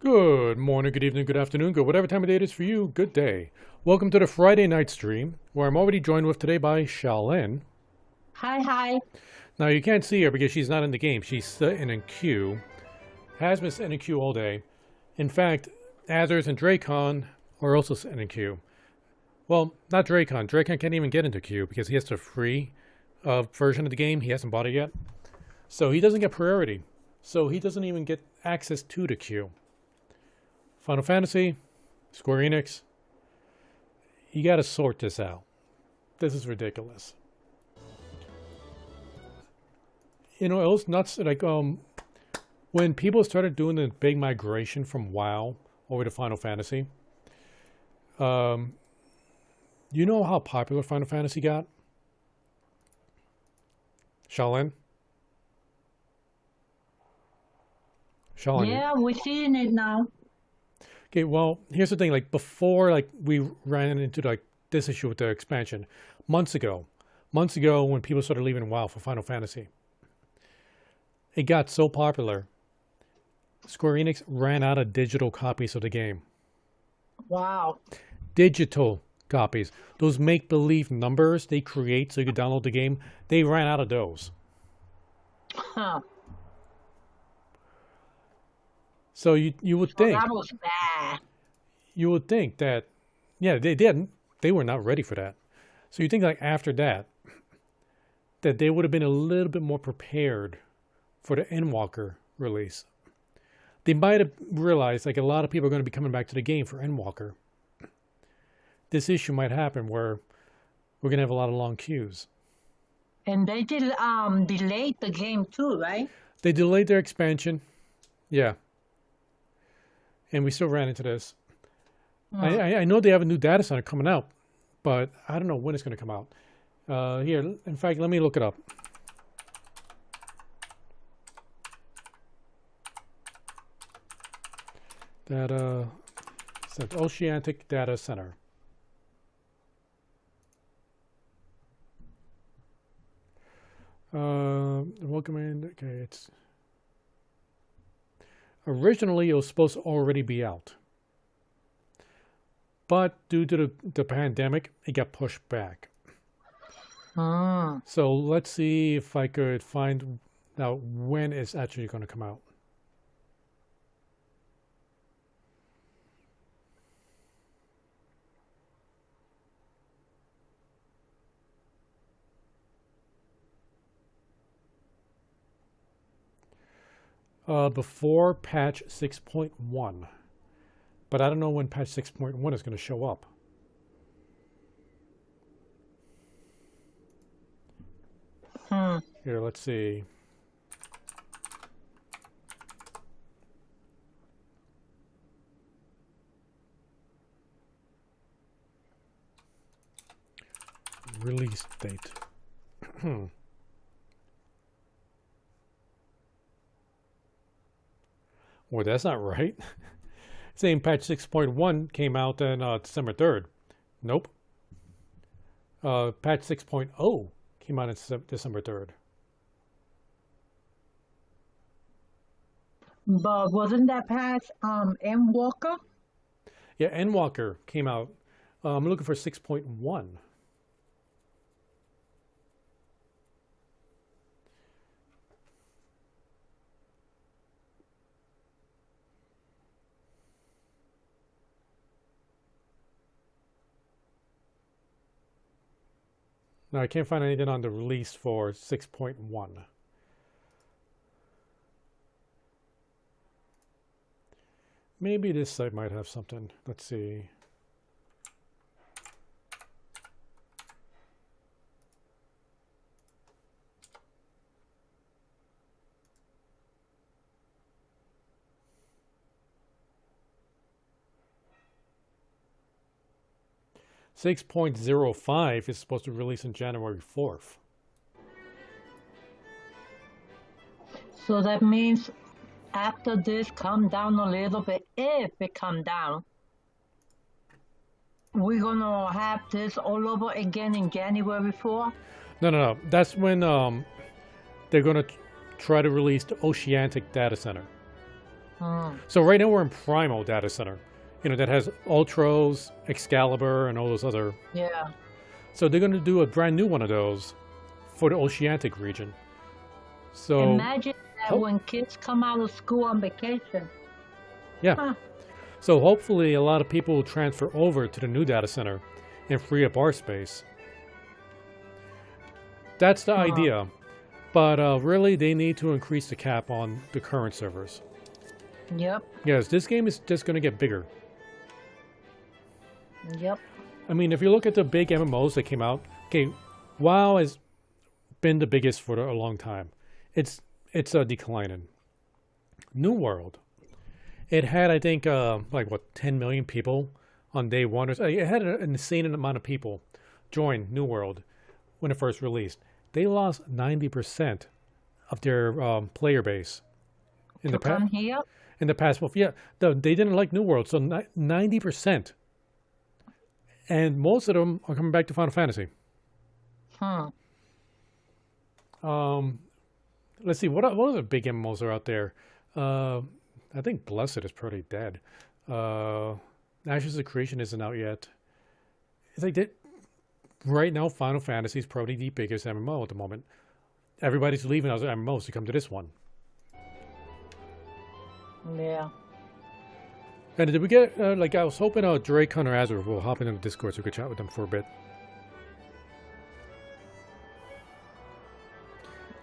Good morning, good evening, good afternoon, good whatever time of day it is for you, good day. Welcome to the Friday night stream, where I'm already joined with today by Shaolin. Hi, hi. Now, you can't see her because she's not in the game. She's sitting in queue. Has been sitting in queue all day. In fact, Athers and Dracon are also sitting in queue. Well, not Dracon. Dracon can't even get into queue because he has the free version of the game. He hasn't bought it yet. So he doesn't get priority. So he doesn't even get access to the queue. Final Fantasy, Square Enix, you gotta sort this out. This is ridiculous. You know, it was nuts. Like, when people started doing the big migration from WoW over to Final Fantasy, you know how popular Final Fantasy got? Shaolin? Shaolin, Yeah, we're seeing it now. okay, well, here's the thing. Like, before, like, we ran into, like, this issue with the expansion, months ago, when people started leaving WoW for Final Fantasy, it got so popular, Square Enix ran out of digital copies of the game. Wow. Digital copies. Those make-believe numbers they create so you can download the game, they ran out of those. Huh. So you would So think, that was bad. that, yeah, they didn't. They were not ready for that. So you think like after that, that they would have been a little bit more prepared for the Endwalker release. They might have realized like a lot of people are going to be coming back to the game for Endwalker. This issue might happen where we're going to have a lot of long queues. And they did delayed the game too, right? They delayed their expansion. Yeah. And we still ran into this. I know they have a new data center coming out, but I don't know when it's going to come out. Here, in fact, let me look it up. Data, Oceanic Data Center. Welcome in. Okay, it's originally it was supposed to already be out, but due to the pandemic, it got pushed back. So let's see if I could find out when it's actually going to come out. Before patch 6.1, but I don't know when patch 6.1 is going to show up. Here, let's see. Release date. Well, that's not right. Saying patch 6.1 came out on December 3rd. Nope. Patch 6.0 came out on December 3rd. But wasn't that past Endwalker? Yeah, Endwalker came out. I'm looking for 6.1. Now, I can't find anything on the release for 6.1. Maybe this site might have something. Let's see. 6.05 is supposed to release on January 4th. So that means after this come down a little bit, if it come down, we're gonna have this all over again in January 4th? No. That's when they're going to try to release the Oceanic Data Center. So right now we're in Primal Data Center. You know, that has Ultros, Excalibur, and all those other. Yeah. So they're going to do a brand new one of those for the Oceanic region. So Imagine that when kids come out of school on vacation. yeah. Huh. So hopefully a lot of people will transfer over to the new data center and free up our space. That's the idea. But really, they need to increase the cap on the current servers. Yep. Yes, this game is just going to get bigger. Yep. I mean, if you look at the big MMOs that came out, okay, WoW has been the biggest for a long time. It's declining. New World, it had, I think, like what, 10 million people on day one, or so. It had an insane amount of people join New World when it first released. They lost 90% of their player base in the past. In the past, well, yeah, they didn't like New World, so 90%, and most of them are coming back to Final Fantasy. Let's see, what other big MMOs are out there? I think Blessed is pretty dead. Ashes of Creation isn't out yet. It's like right now, Final Fantasy is probably the biggest MMO at the moment. Everybody's leaving other MMOs to come to this one. Yeah. And did we get, like, I was hoping Drake Hunter Azure will hop into the Discord so we could chat with them for a bit.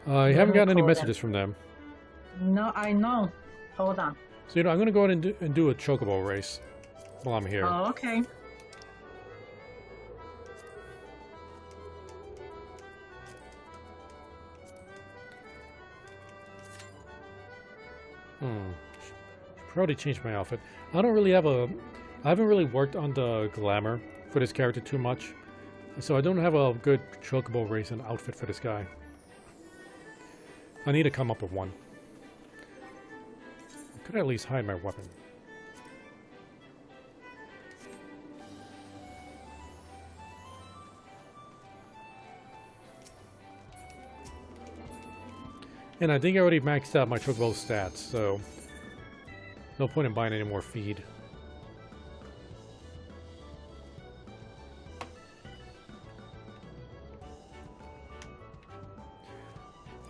I haven't gotten any messages from them. No, I know. Hold on. So, you know, I'm going to go ahead and do a Chocobo race while I'm here. Oh, okay. Probably change my outfit. I don't really have I haven't really worked on the glamour for this character too much. So I don't have a good Chocobo racing outfit for this guy. I need to come up with one. I could at least hide my weapon. And I think I already maxed out my Chocobo stats, so no point in buying any more feed.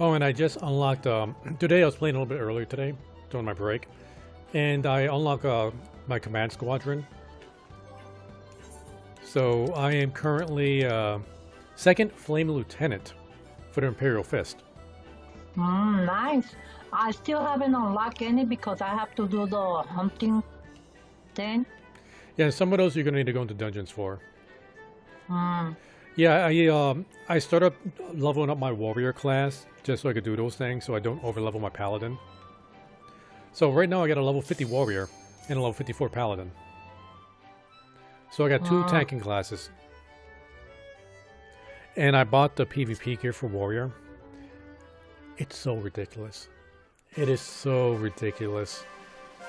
Oh, and I just unlocked, today I was playing a little bit earlier today, during my break, and I unlocked my command squadron. So I am currently second Flame Lieutenant for the Imperial Fist. Nice. I still haven't unlocked any because I have to do the hunting thing. Yeah, some of those you're going to need to go into dungeons for. Yeah, I started leveling up my warrior class just so I could do those things so I don't overlevel my paladin. So right now I got a level 50 warrior and a level 54 paladin. So I got two tanking classes. And I bought the PvP gear for warrior. It's so ridiculous. It is so ridiculous.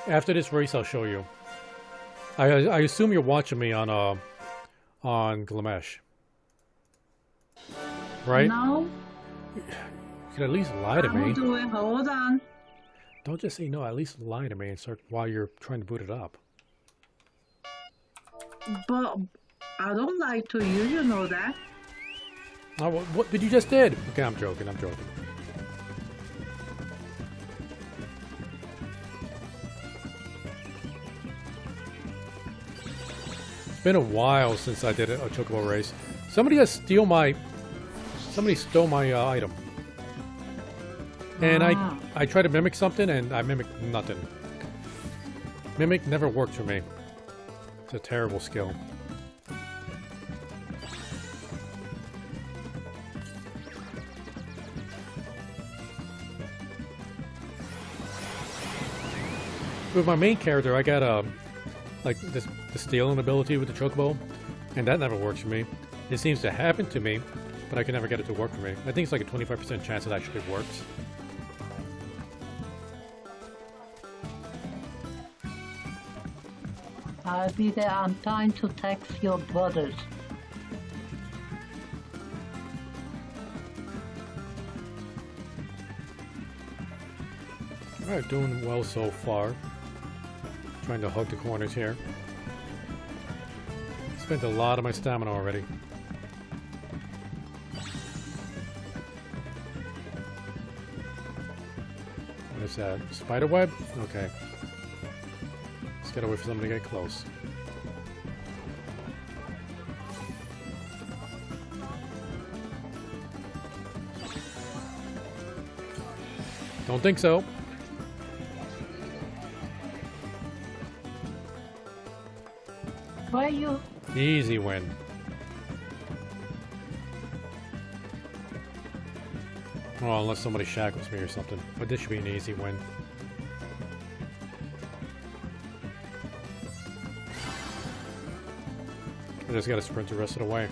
After this race, I'll show you. I assume you're watching me on Glamesh, right? No. You can at least lie to me. I'll do it. Hold on. Don't just say no. At least lie to me and start while you're trying to boot it up. But I don't lie to you. You know that. Oh, what did you just did? Okay, I'm joking. I'm joking. It's been a while since I did a Chocobo race. Somebody stole my item. And I tried to mimic something and I mimicked nothing. Mimic never worked for me. It's a terrible skill. With my main character, I got like the stealing ability with the Chocobo, and that never works for me. It seems to happen to me, but I can never get it to work for me. I think it's like a 25% chance it actually works. I'll be there on time to text your brothers. Alright, doing well so far. trying to hug the corners here. Spent a lot of my stamina already. What is that? Spider web? Okay. Let's get away from somebody to get close. Don't think so. Where are you? Easy win. Well, unless somebody shackles me or something. But this should be an easy win. I just gotta sprint the rest of the way.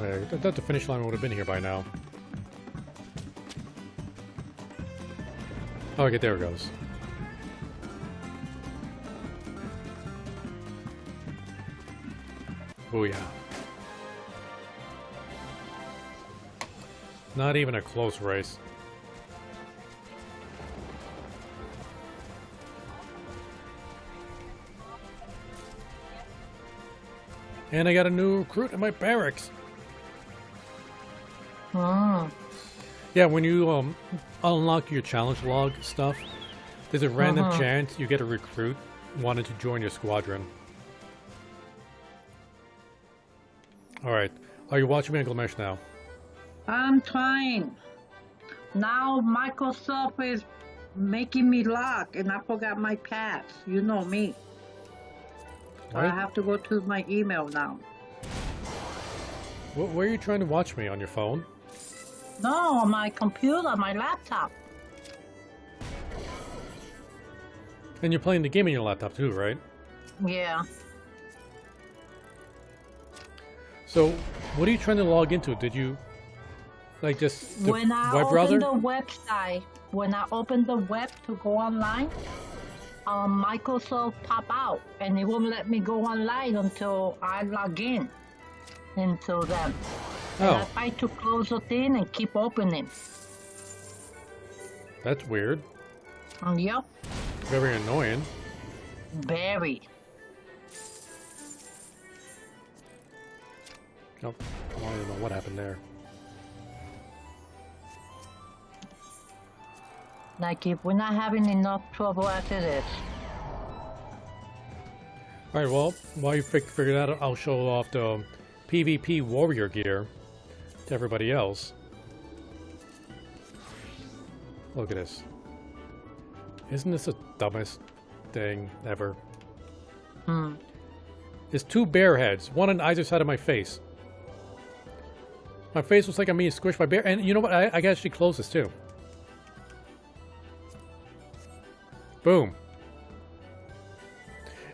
I thought the finish line would have been here by now. Oh, okay, there it goes. Booyah. Not even a close race. And I got a new recruit in my barracks. Yeah, when you unlock your challenge log stuff, there's a random chance you get a recruit wanting to join your squadron. Alright, are you watching me on Glamesh now? I'm trying. Now Microsoft is making me lock and I forgot my pass. You know me. What? I have to go to my email now. Where are you trying to watch me? On your phone? No, on my computer, my laptop. And you're playing the game on your laptop too, right? Yeah. So, what are you trying to log into? Did you, like, just the When I web browser? open the website, when I open the web to go online, Microsoft pop out and it won't let me go online until I log in into them. And I try to close the thing and keep opening. That's weird. Yep. Very annoying. Very. Nope. I don't even know what happened there. Like if we're not having enough trouble after this. Alright, well, while you figure that out, I'll show off the PvP warrior gear to everybody else. Look at this. Isn't this the dumbest thing ever? There's two bear heads, one on either side of my face. My face looks like I'm being squished by bear, and you know what? I can actually close this too. Boom.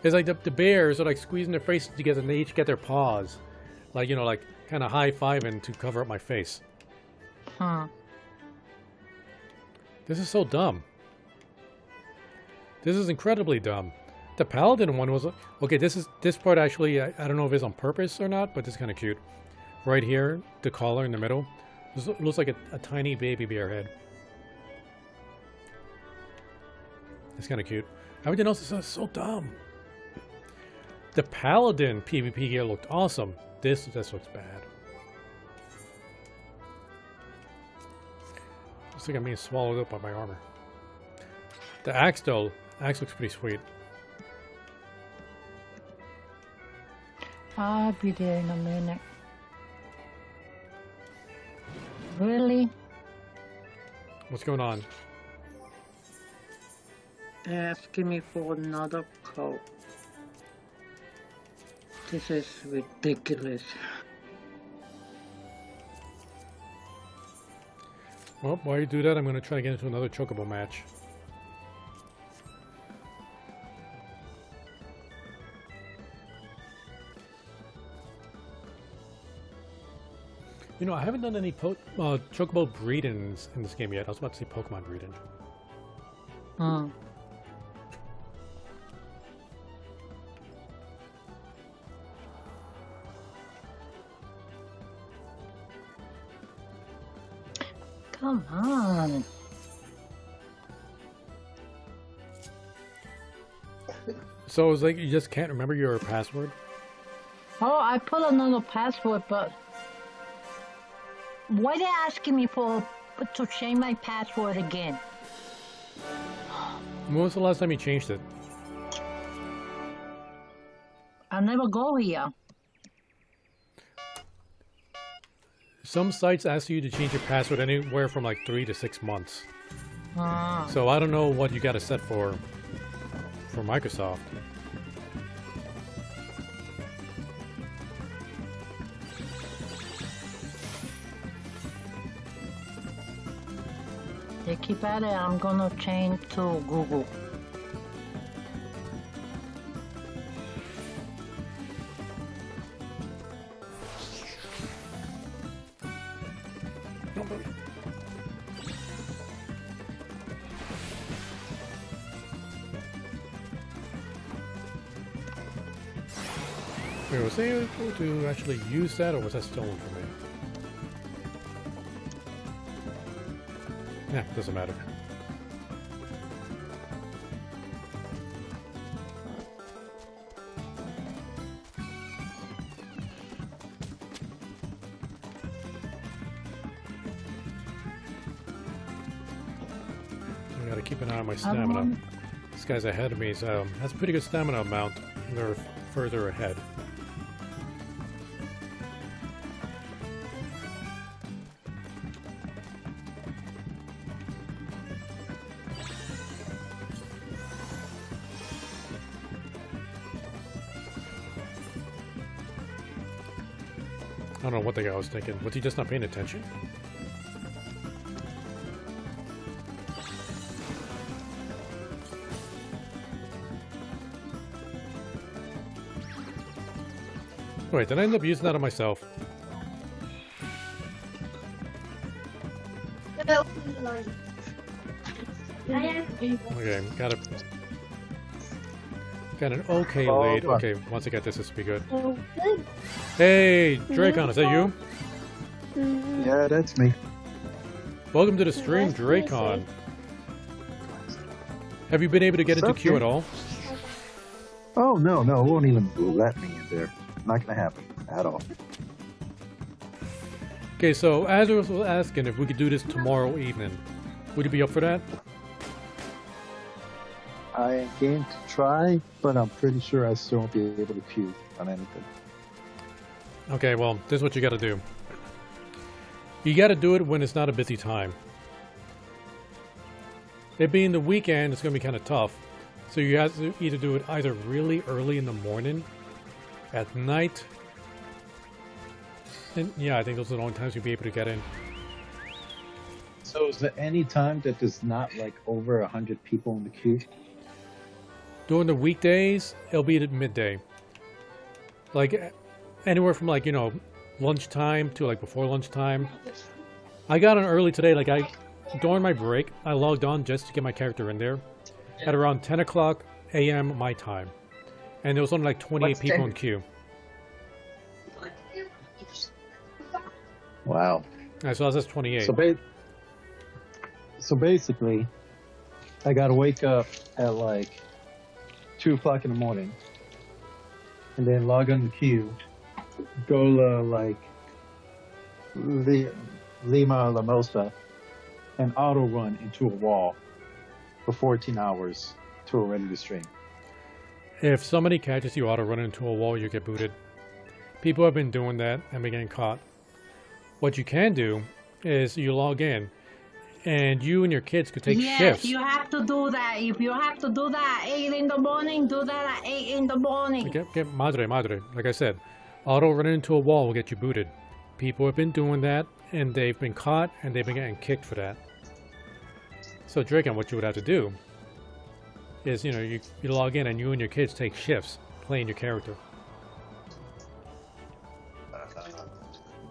It's like the bears are like squeezing their faces together and they each get their paws. Like, you know, like kind of high-fiving to cover up my face. This is so dumb. This is incredibly dumb. The paladin one was... Okay, this part actually, I don't know if it's on purpose or not, but this is kind of cute. Right here, the collar in the middle. This looks like a tiny baby bear head. It's kind of cute. Everything else is so dumb. The paladin PvP gear looked awesome. This looks bad. Looks like I'm being swallowed up by my armor. The axe though, axe looks pretty sweet. I'll be there in a minute. Really? What's going on? Asking me for another coat. This is ridiculous. Well, while you do that, I'm going to try to get into another chocobo match. You know, I haven't done any chocobo breedings in this game yet. I was about to say Pokemon breeding. Come on. So it's like you just can't remember your password? Oh, I put another password, but why they asking me to change my password again? When was the last time you changed it? I never go here. Some sites ask you to change your password anywhere from like 3 to 6 months. Ah. So I don't know what you got to set for Microsoft. They keep at it. I'm gonna change to Google. Wait, was I able to actually use that, or was that stolen from me? Yeah, doesn't matter. I gotta keep an eye on my stamina. This guy's ahead of me, so has a pretty good stamina amount. They're further ahead. I don't know what the guy was thinking. Was he just not paying attention? Wait, did I end up using that on myself? Okay, got an okay lead. Okay, once I get this will be good. Hey, Dracon, is that you? Yeah, that's me. Welcome to the stream, Dracon. Have you been able to get into queue at all? Oh, no, it won't even let me in there. Not gonna happen at all. Okay, so Azure was asking if we could do this tomorrow evening. Would you be up for that? I am game to try, but I'm pretty sure I still won't be able to queue on anything. Okay, well, this is what you gotta do. You gotta do it when it's not a busy time. It being the weekend, it's gonna be kind of tough. So you have to either do it either really early in the morning, at night, and yeah, I think those are the only times you'll be able to get in. So is there any time that there's not like over 100 people in the queue? During the weekdays, it'll be at midday. Like, anywhere from like, lunchtime to like before lunchtime. I got on early today, during my break, I logged on just to get my character in there at around 10 o'clock a.m. my time. And there was only like 28 people in queue. Wow. So I was just 28. So basically, I gotta wake up at like 2 o'clock in the morning, and then log on the queue, go to Lima La Mosa, and auto run into a wall for 14 hours till we're ready to stream. If somebody catches you auto running into a wall, you get booted. People have been doing that and been getting caught. What you can do is you log in, and you and your kids could take shifts. Yes, you have to do that. If you have to do that at 8 in the morning, do that at 8 in the morning. Okay, madre. Like I said, auto running into a wall will get you booted. People have been doing that, and they've been caught, and they've been getting kicked for that. So, Draken, what you would have to do is, you log in, and you and your kids take shifts playing your character.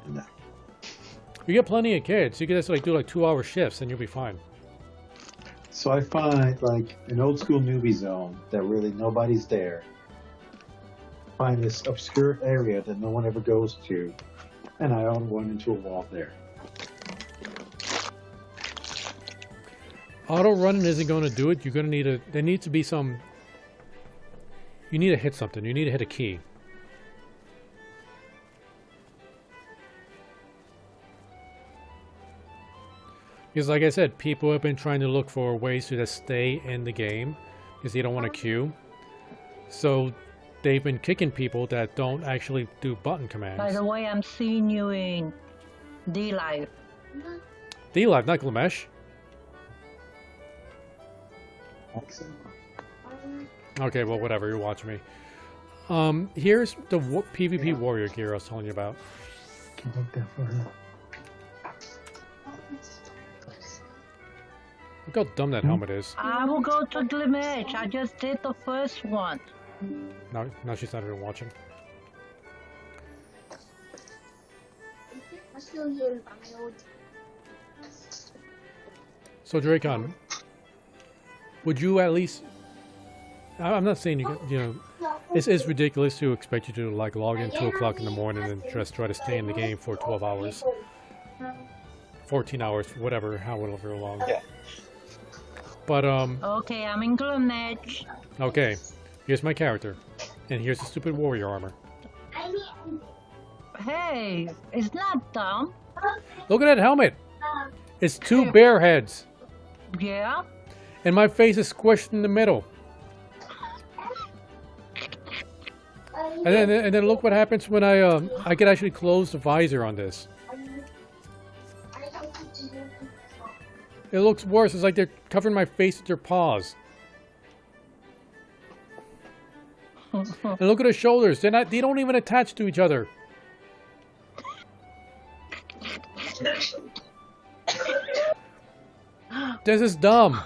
No. You get plenty of kids. You can just do 2-hour shifts, and you'll be fine. So I find like an old school newbie zone that really nobody's there. Find this obscure area that no one ever goes to, and I auto run into a wall there. Auto running isn't going to do it. You're going to need a... There needs to be some... You need to hit something. You need to hit a key. Because like I said, people have been trying to look for ways to just stay in the game because they don't want to queue. So they've been kicking people that don't actually do button commands. By the way, I'm seeing you in D-Live. D-Live, not Glamesh. Okay, well, whatever. You're watching me. Here's the PvP warrior gear I was telling you about. Can look that for her. Look how dumb that helmet is. I will go to Glimesh. I just did the first one. No, she's not even watching. So Dracon, would you at least? I'm not saying you know, it's ridiculous to expect you to like log in 2 o'clock in the morning and just try to stay in the game for 12 hours, 14 hours, whatever, however long. Yeah. But Okay, I'm in Glimesh. okay, here's my character, and here's the stupid warrior armor. Hey, it's not dumb. Look at that helmet. It's 2 bear heads, Yeah? and my face is squished in the middle. And then look what happens when I can actually close the visor on this. It looks worse. It's like they're covering my face with their paws. And look at the shoulders. They're not. They don't even attach to each other. This is dumb.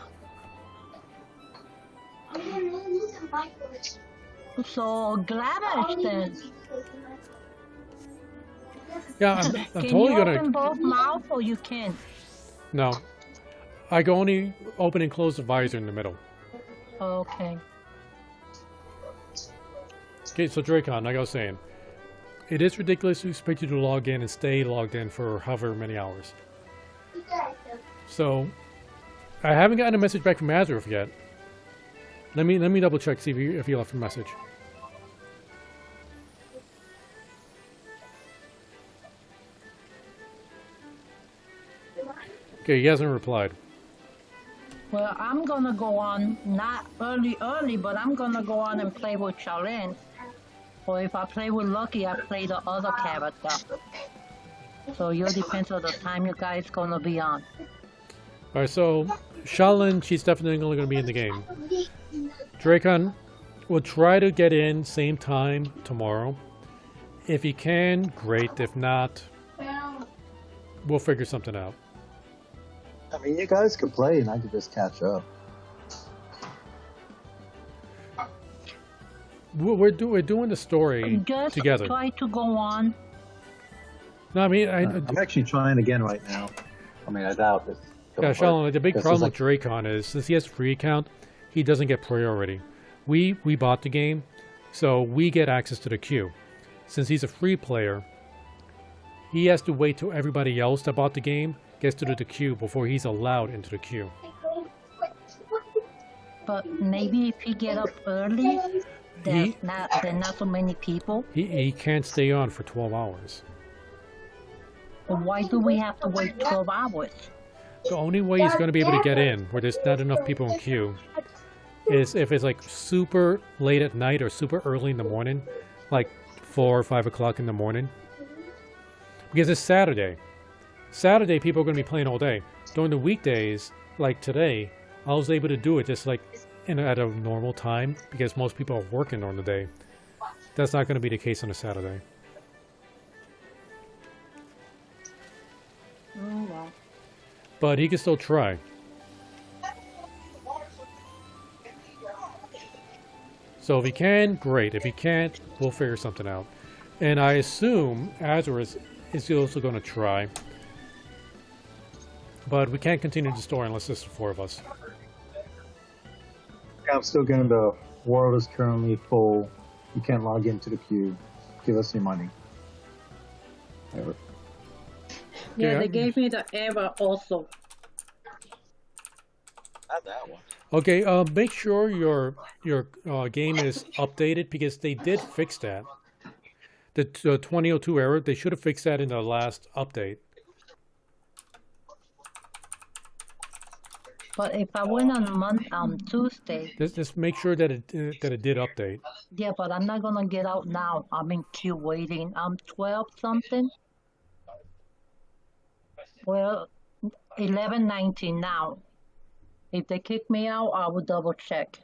So, Glimesh then. Yeah, I'm Can totally you gonna. open both mouths or you can't? No, I can only open and close the visor in the middle. Okay. Okay, so Dracon, like I was saying, it is ridiculous to expect you to log in and stay logged in for however many hours. So, I haven't gotten a message back from Azeroth yet. Let me double check, see if he left a message. Okay, he hasn't replied. Well, I'm gonna go on, not early, but I'm gonna go on and play with chillin. Or if I play with Lucky, I play the other character. So it depends on the time you guys gonna be on. Alright, so Shaolin, she's definitely only going to be in the game. Dracon will try to get in same time tomorrow. If he can, great. If not, we'll figure something out. I mean, you guys could play and I could just catch up. We're doing the story Just together. try to go on. No, I mean, I'm actually trying again right now. I mean, I doubt this. yeah, Shaolin, the big problem with Dracon is, since he has a free account, he doesn't get priority. We bought the game, so we get access to the queue. Since he's a free player, he has to wait till everybody else that bought the game gets to the queue before he's allowed into the queue. But maybe if he get up early, there's not so many people. He can't stay on for 12 hours. But why do we have to wait 12 hours? The only way he's going to be able to get in, where there's not enough people in queue, is if it's like super late at night or super early in the morning, like 4 or 5 o'clock in the morning. Because it's Saturday. Saturday, people are going to be playing all day. During the weekdays, like today, I was able to do it just like at a normal time, because most people are working on the day. That's not going to be the case on a Saturday. Oh, well. But he can still try. So if he can, great. If he can't, we'll figure something out. And I assume Azure is also going to try. But we can't continue the story unless it's the 4 of us. I'm still getting the world is currently full. You can't log into the queue. Give us your money. Whatever. Yeah, Yeah. they gave me the error also. Not that one. Okay, make sure your game is updated because they did fix that. The 2002 error, they should have fixed that in the last update. But if I win on Tuesday, Just make sure that it did update. yeah, but I'm not gonna get out now. I'm in queue waiting. I'm 12 something. Well, 11:19 now. If they kick me out, I will double check.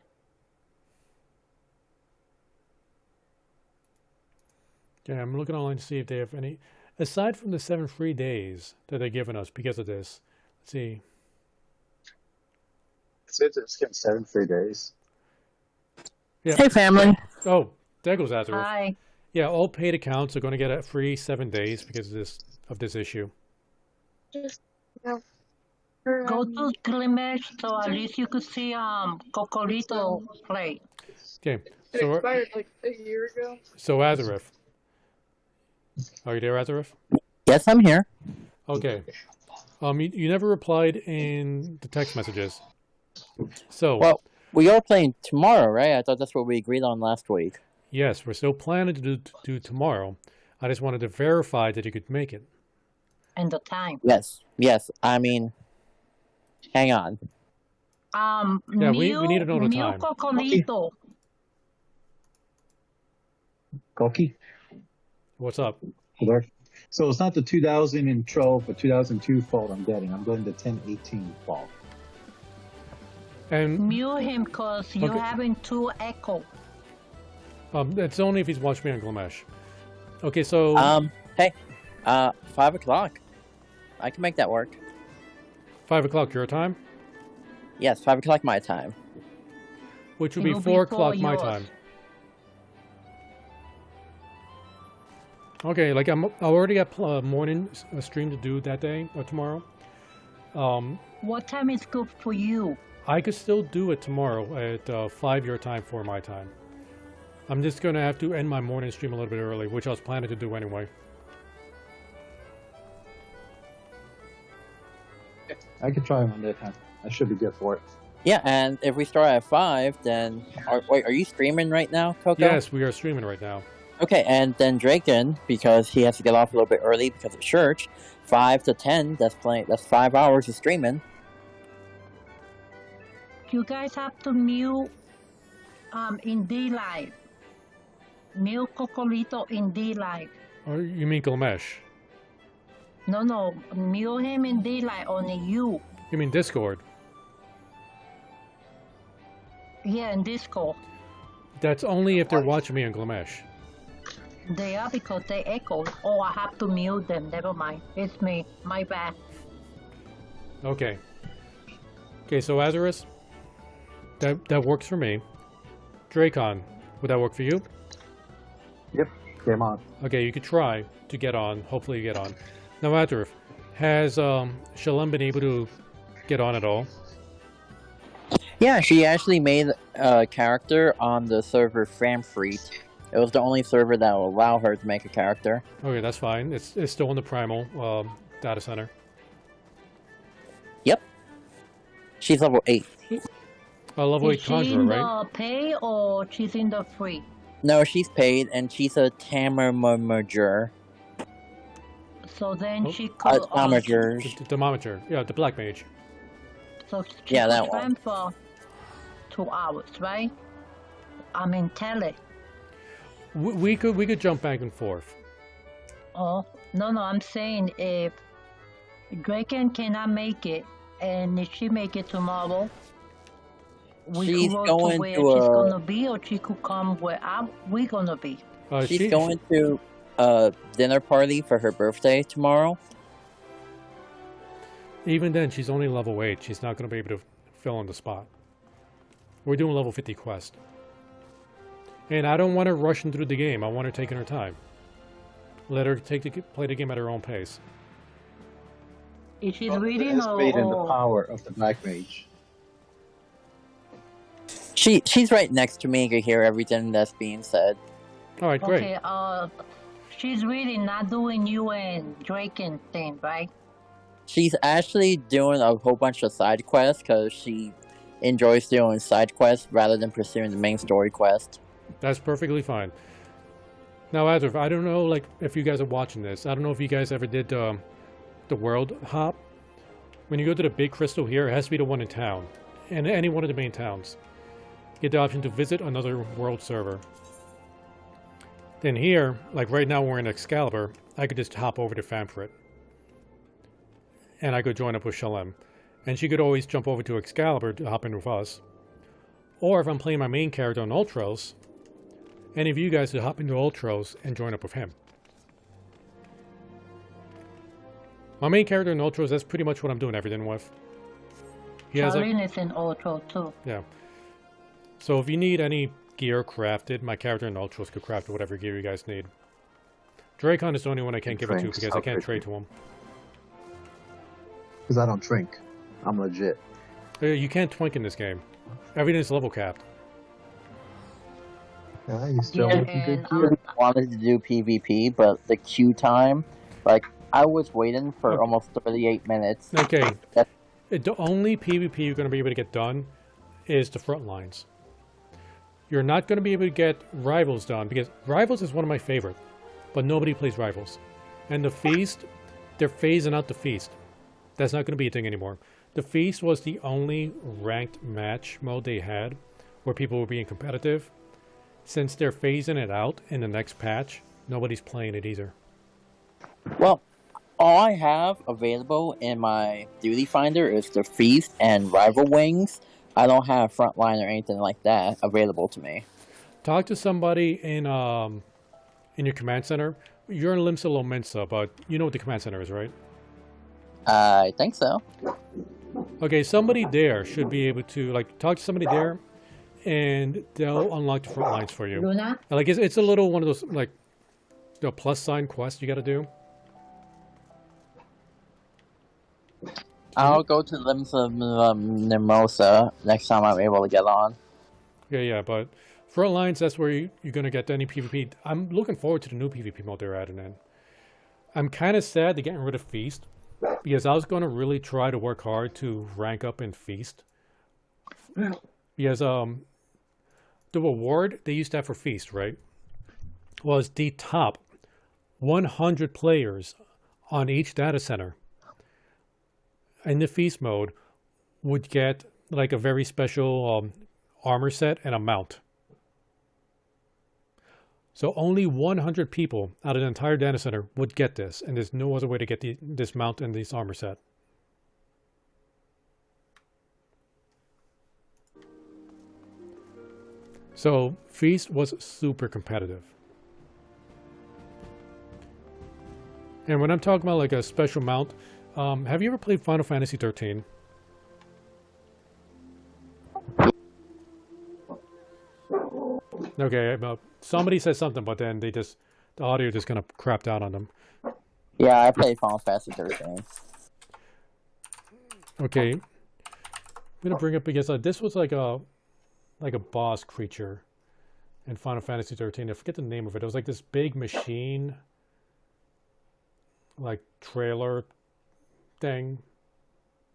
Yeah, I'm looking online to see if they have any, aside from the 7 free days that they're giving us because of this. Let's see. It's getting 7 free days. Yeah. Hey, family. Oh, there goes Azareth. Hi. Yeah, all paid accounts are going to get a free 7 days because of this issue. Go to Glimesh so at least you could see Cocorito play. Okay, It so expired like a year ago. so Azareth. Are you there, Azareth? Yes, I'm here. Okay. You never replied in the text messages. So Well, we are playing tomorrow, right? I thought that's what we agreed on last week. yes, we're still planning to do tomorrow. I just wanted to verify that you could make it. And the time. Yes, yes. I mean, hang on. Yeah, we need to know the time. Cocorito. Koki? What's up? Hello? So it's not the 2012 or 2002 fault I'm getting. I'm getting the 1018 fault. And Mute him because you're Okay. having too echo. it's only if he's watched me on Glimesh. Okay, so Hey, 5 o'clock. I can make that work. 5 o'clock your time, Yes, 5 o'clock my time. which would It be will be 4 o'clock 4 my yours. time. Okay, like I already got a morning stream to do that day or tomorrow. What time is good for you? I could still do it tomorrow at 5 your time, 4 my time. I'm just going to have to end my morning stream a little bit early, which I was planning to do anyway. I could try one that time. I should be good for it. Yeah, and if we start at 5, then... Wait, are you streaming right now, Coco? Yes, we are streaming right now. Okay, and then Draken, because he has to get off a little bit early because of church, 5 to 10, that's 5 hours of streaming. You guys have to mute in D Live. Mute Cocorito in D Live. Or you mean Glimesh? No, mute him in D Live, only you. You mean Discord? Yeah, in Discord. That's only if they're watching me on Glimesh. They are because they echo. Oh, I have to mute them. Never mind. It's me. My bad. Okay. Okay, so Azareth, that works for me. Dracon, would that work for you? Yep, came on. Okay, you could try to get on. Hopefully you get on. Now, Azareth, has Shalom been able to get on at all? Yeah, she actually made a character on the server Framfreet. It was the only server that will allow her to make a character. Okay, that's fine. It's still in the Primal data center. Yep. She's level 8. Level 8 Is she Conjurer, in right? the pay or she's in the free? No, she's paid, and she's a Tamermager. So then Oh. she could. Tamager. The Thermometer. Yeah, the Black Mage. So she Yeah, could that one. train for 2 hours, right? I mean, tele. We could jump back and forth. Oh, no, I'm saying if Draken cannot make it, and if she make it tomorrow, we She's could go going to where to she's a- gonna be, or she could come where we gonna be. She's going to a dinner party for her birthday tomorrow. Even then, she's only level 8. She's not going to be able to fill in the spot. We're doing level 50 quest. And I don't want her rushing through the game. I want her taking her time. Let her play the game at her own pace. Is she reading or? Estimating the power of the Black Mage. She's right next to me. You can hear everything that's being said. All right, great. Okay, she's reading, not doing you and Draken thing, right? She's actually doing a whole bunch of side quests because she enjoys doing side quests rather than pursuing the main story quest. That's perfectly fine. Now, Azurf, I don't know, like, if you guys are watching this. I don't know if you guys ever did the world hop. When you go to the big crystal here, it has to be the one in town. And any one of the main towns. You get the option to visit another world server. Then here, like right now we're in Excalibur, I could just hop over to Famfrit. And I could join up with Shalem. And she could always jump over to Excalibur to hop in with us. Or if I'm playing my main character on Ultros, any of you guys could hop into Ultros and join up with him. My main character in Ultros, that's pretty much what I'm doing everything with. He has Charlene is in Ultra too. yeah. So if you need any gear crafted, my character in Ultros could craft whatever gear you guys need. Dracon is the only one I can't give it to Drinks, because I can't trade to him. Because I don't drink. I'm legit. You can't twink in this game. Everything's level capped. Yeah, you still Yeah, looking good and, too. Wanted to do PvP, but the queue time, like, I was waiting for almost 38 minutes. Okay. That- The only PvP you're going to be able to get done is the front lines. You're not going to be able to get Rivals done because Rivals is one of my favorite, but nobody plays Rivals. And the Feast, they're phasing out the Feast. That's not going to be a thing anymore. The Feast was the only ranked match mode they had where people were being competitive. Since they're phasing it out in the next patch, nobody's playing it either. Well, all I have available in my duty finder is the Feast and Rival Wings. I don't have Frontline or anything like that available to me. Talk to somebody in your command center. You're in Limsa Lomensa, but you know what the command center is, right? I think so. Okay, somebody there should be able to like talk to somebody there, and they'll unlock the front lines for you. Luna? Like it's a little one of those like the plus sign quest you got to do. I'll go to Limsa Mimosa next time I'm able to get on. Yeah, but front lines, that's where you're gonna get any PvP. I'm looking forward to the new PvP mode they're adding in. I'm kind of sad they're getting rid of Feast because I was gonna really try to work hard to rank up in Feast. Because the reward they used to have for Feast, right, was the top 100 players on each data center in the Feast mode would get like a very special armor set and a mount. So only 100 people out of the entire data center would get this, and there's no other way to get this mount and this armor set. So Feast was super competitive. And when I'm talking about like a special mount, have you ever played Final Fantasy 13? Okay, somebody said something, but then the audio just kind of crapped out on them. Yeah, I played Final Fantasy 13. Okay, I'm gonna bring up because this was like a boss creature in Final Fantasy 13. I forget the name of it. It was like this big machine, like trailer thing.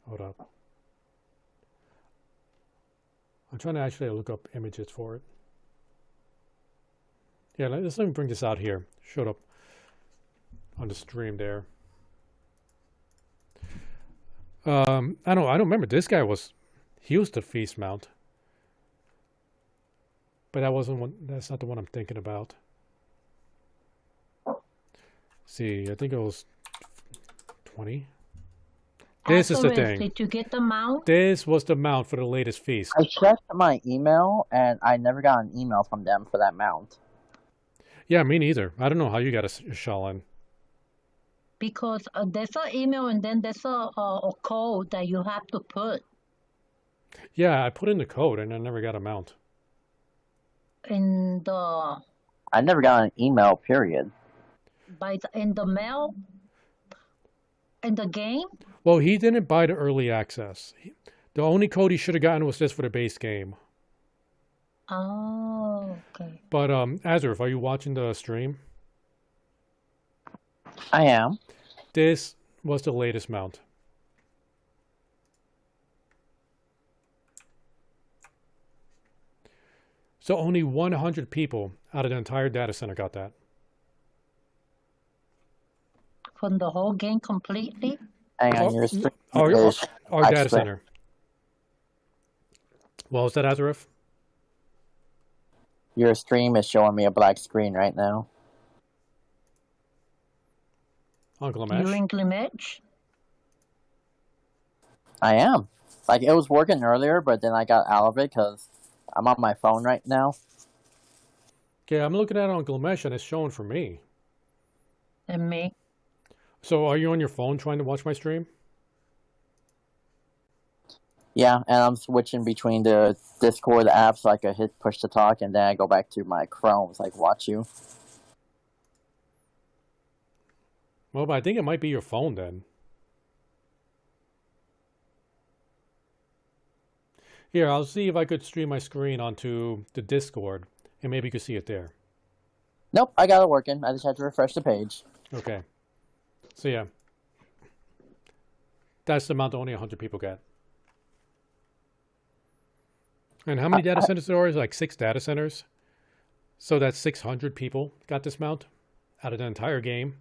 Hold up. I'm trying to actually look up images for it. Yeah, let me bring this out here. Showed up on the stream there. I don't remember. This guy he was the Feast mount. But that's not the one I'm thinking about. See, I think it was 20. This is the thing. Did you get the mount? This was the mount for the latest Feast. I checked my email, and I never got an email from them for that mount. Yeah, me neither. I don't know how you got a Shaolin. Because there's an email and then there's a code that you have to put Yeah, I put in the code and I never got a mount. in the I never got an email, period. in the mail in the game. Well, he didn't buy the early access. The only code he should have gotten was just for the base game. Oh, okay. But Azurf, are you watching the stream? I am. This was the latest mount. So only 100 people out of the entire data center got that. From the whole game completely? Hang on, Our, your stream our, is our black data screen. center. What was that, Azareth? Your stream is showing me a black screen right now. Uncle You Amesh? in Glimmitch? I am. Like, it was working earlier, but then I got out of it because I'm on my phone right now. Okay, I'm looking at it on Glamesh and it's showing for me. And me? So are you on your phone trying to watch my stream? Yeah, and I'm switching between the Discord app so I could hit push to talk, and then I go back to my Chrome so I can watch you. Well, but I think it might be your phone then. Here, I'll see if I could stream my screen onto the Discord, and maybe you could see it there. Nope, I got it working. I just had to refresh the page. Okay. So yeah. That's the amount that only 100 people get. And how many data centers there are? Like 6 data centers. So that's 600 people got this mount out of the entire game.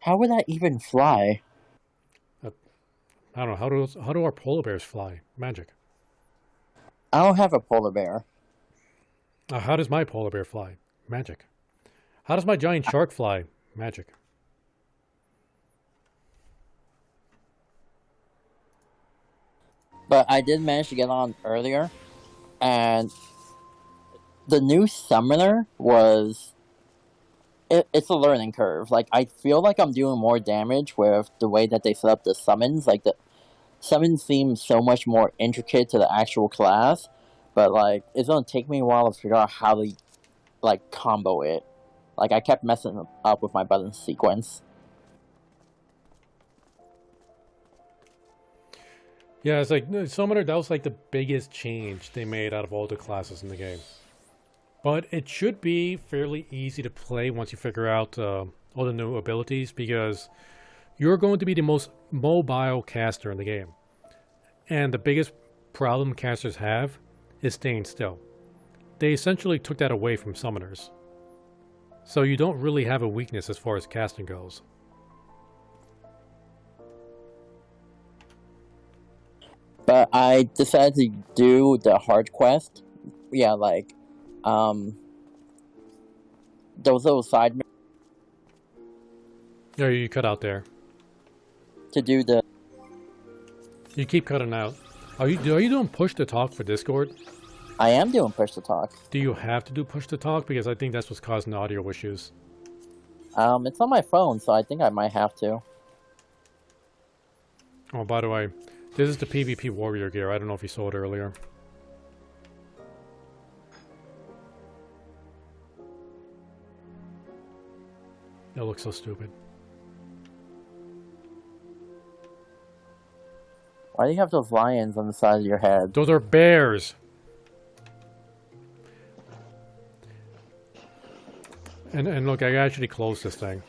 How would that even fly? I don't know. How do our polar bears fly? Magic. I don't have a polar bear. How does my polar bear fly? Magic. How does my giant shark fly? Magic. But I did manage to get on earlier, and the new summoner was... It's a learning curve. Like, I feel like I'm doing more damage with the way that they set up the summons. Like, the summons seem so much more intricate to the actual class, but, like, it's gonna take me a while to figure out how to, like, combo it. Like, I kept messing up with my button sequence. Yeah, it's like Summoner, that was like the biggest change they made out of all the classes in the game. But it should be fairly easy to play once you figure out all the new abilities, because you're going to be the most mobile caster in the game. And the biggest problem casters have is staying still. They essentially took that away from summoners. So you don't really have a weakness as far as casting goes. But I decided to do the hard quest. Yeah, like, those little side Yeah, you cut out there. to do the... You keep cutting out. Are you doing push to talk for Discord? I am doing push to talk. Do you have to do push to talk? Because I think that's what's causing the audio issues. It's on my phone, so I think I might have to. Oh, by the way, this is the PvP warrior gear. I don't know if you saw it earlier. That looks so stupid. Why do you have those lions on the side of your head? Those are bears. And look, I actually closed this thing.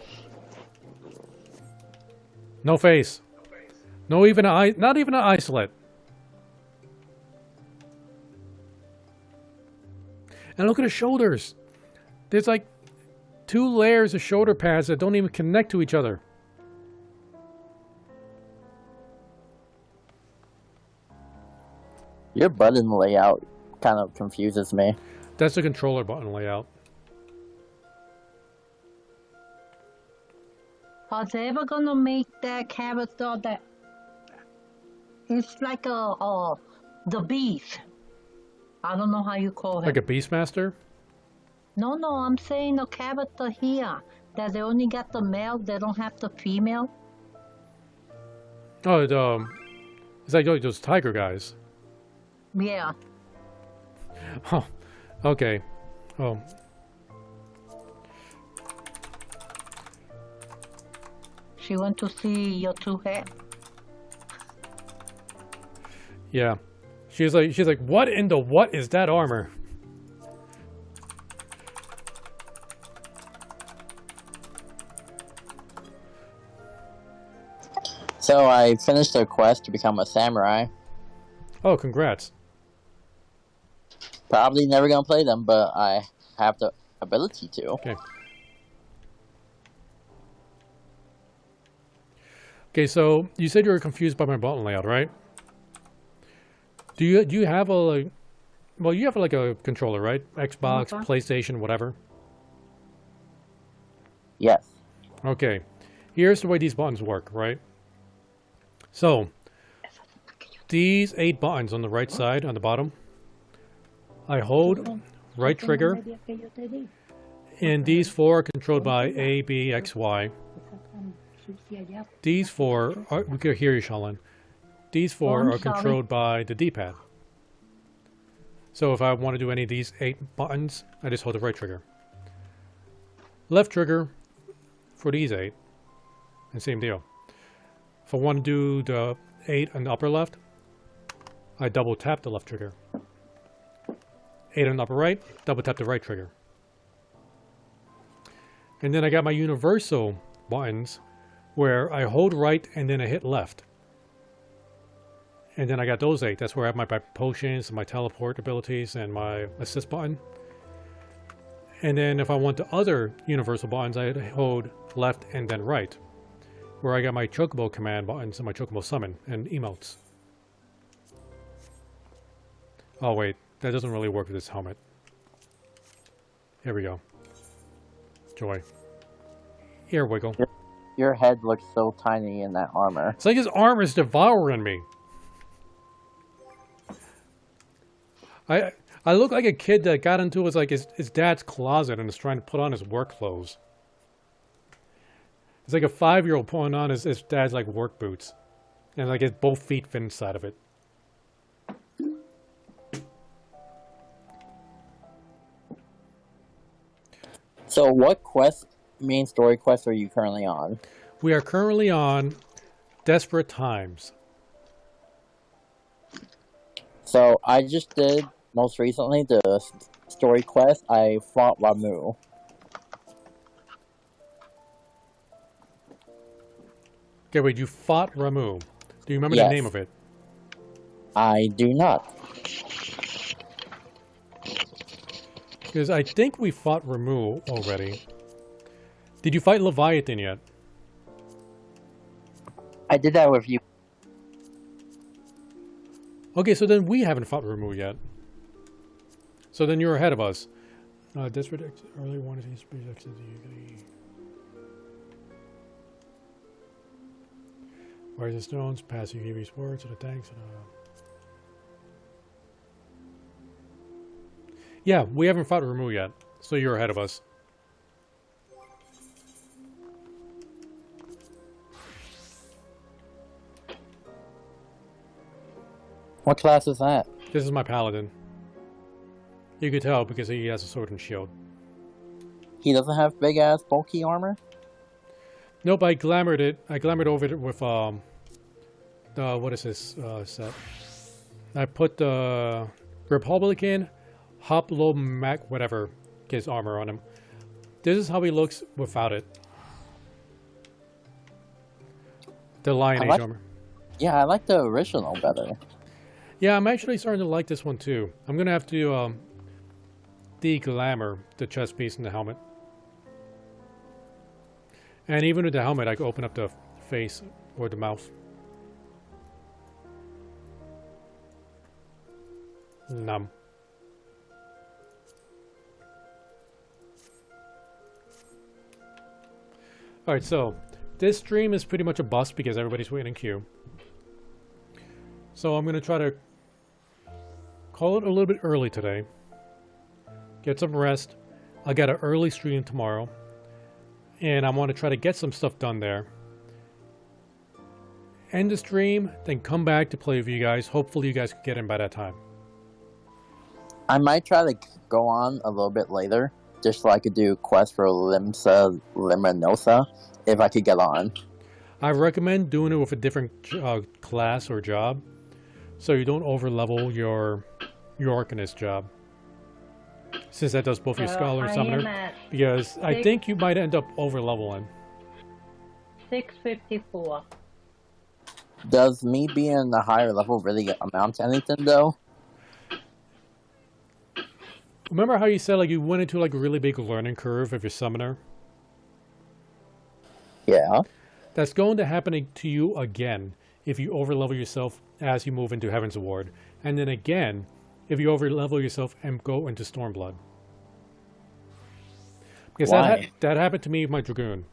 No face. No even an eye, not even an eye slit. And look at the shoulders. There's like 2 layers of shoulder pads that don't even connect to each other. Your button layout kind of confuses me. That's the controller button layout. Are they ever gonna make that character that it's like the beast? I don't know how you call him. Like a Beastmaster? No, I'm saying the character here that they only got the male, they don't have the female. Oh, it's like those tiger guys. Yeah. Oh, okay. Oh. She went to see your 2 head. Yeah. She's like, what in the what is that armor? So I finished the quest to become a samurai. Oh, congrats. Probably never gonna play them, but I have the ability to. Okay. Okay, so you said you were confused by my button layout, right? Do you have a like, well, you have like a controller, right? Xbox, Okay. PlayStation, whatever. Yes. Okay. Here's the way these buttons work, right? So, these 8 buttons on the right side, on the bottom, I hold right trigger, and these 4 are controlled by A, B, X, Y. These 4 are, we can hear you, Shaolin. These 4 I'm are sorry. controlled by the D-pad. So if I want to do any of these 8 buttons, I just hold the right trigger. Left trigger for these 8, and same deal. If I want to do the 8 on the upper left, I double tap the left trigger. 8 on the upper right, double tap the right trigger. And then I got my universal buttons where I hold right and then I hit left. And then I got those 8. That's where I have my potions, my teleport abilities, and my assist button. And then if I want the other universal buttons, I hold left and then right, where I got my chocobo command buttons and my chocobo summon and emotes. Oh wait, that doesn't really work with this helmet. Here we go. Joy. Ear wiggle. Your head looks so tiny in that armor. It's like his armor is devouring me. I look like a kid that got into his dad's closet and is trying to put on his work clothes. It's like a 5-year-old putting on his dad's like work boots. And like his both feet fit inside of it. So what main story quest are you currently on? We are currently on Desperate Times. So I just did, most recently, the story quest. I fought Ramu. Okay, wait, you fought Ramu. Do you remember the Yes. name of it? I do not. Because I think we fought Ramu already. Did you fight Leviathan yet? I did that with you. Okay, so then we haven't fought Ramu yet. So then you're ahead of us. Desperate early warning space exit. Where's the stones? Passing heavy sports to the tanks. Yeah, we haven't fought Ramu yet. So you're ahead of us. What class is that? This is my paladin. You could tell because he has a sword and shield. He doesn't have big ass bulky armor? Nope, I glamored it. I glamored over it with what is this set? I put the Republican Hoplomac whatever his armor on him. This is how he looks without it. The Lion Age armor. Yeah, I like the original better. Yeah, I'm actually starting to like this one too. I'm gonna have to de-glamour the chest piece and the helmet. And even with the helmet, I can open up the face or the mouth. Numb. Alright, so this stream is pretty much a bust because everybody's waiting in queue. So I'm going to try to call it a little bit early today. Get some rest. I got an early stream tomorrow. And I want to try to get some stuff done there. End the stream, then come back to play with you guys. Hopefully you guys can get in by that time. I might try to go on a little bit later, just so I could do quest for Limsa Liminosa, if I could get on. I recommend doing it with a different class or job, so you don't overlevel your Arcanist job. Since that does both your Scholar and Summoner. Because I think you might end up overleveling. 654. Does me being a higher level really amount to anything, though? Remember how you said like you went into like a really big learning curve of your summoner? Yeah. That's going to happen to you again if you overlevel yourself as you move into Heaven's Ward, and then again if you overlevel yourself and go into Stormblood. Because Why? that happened to me with my Dragoon.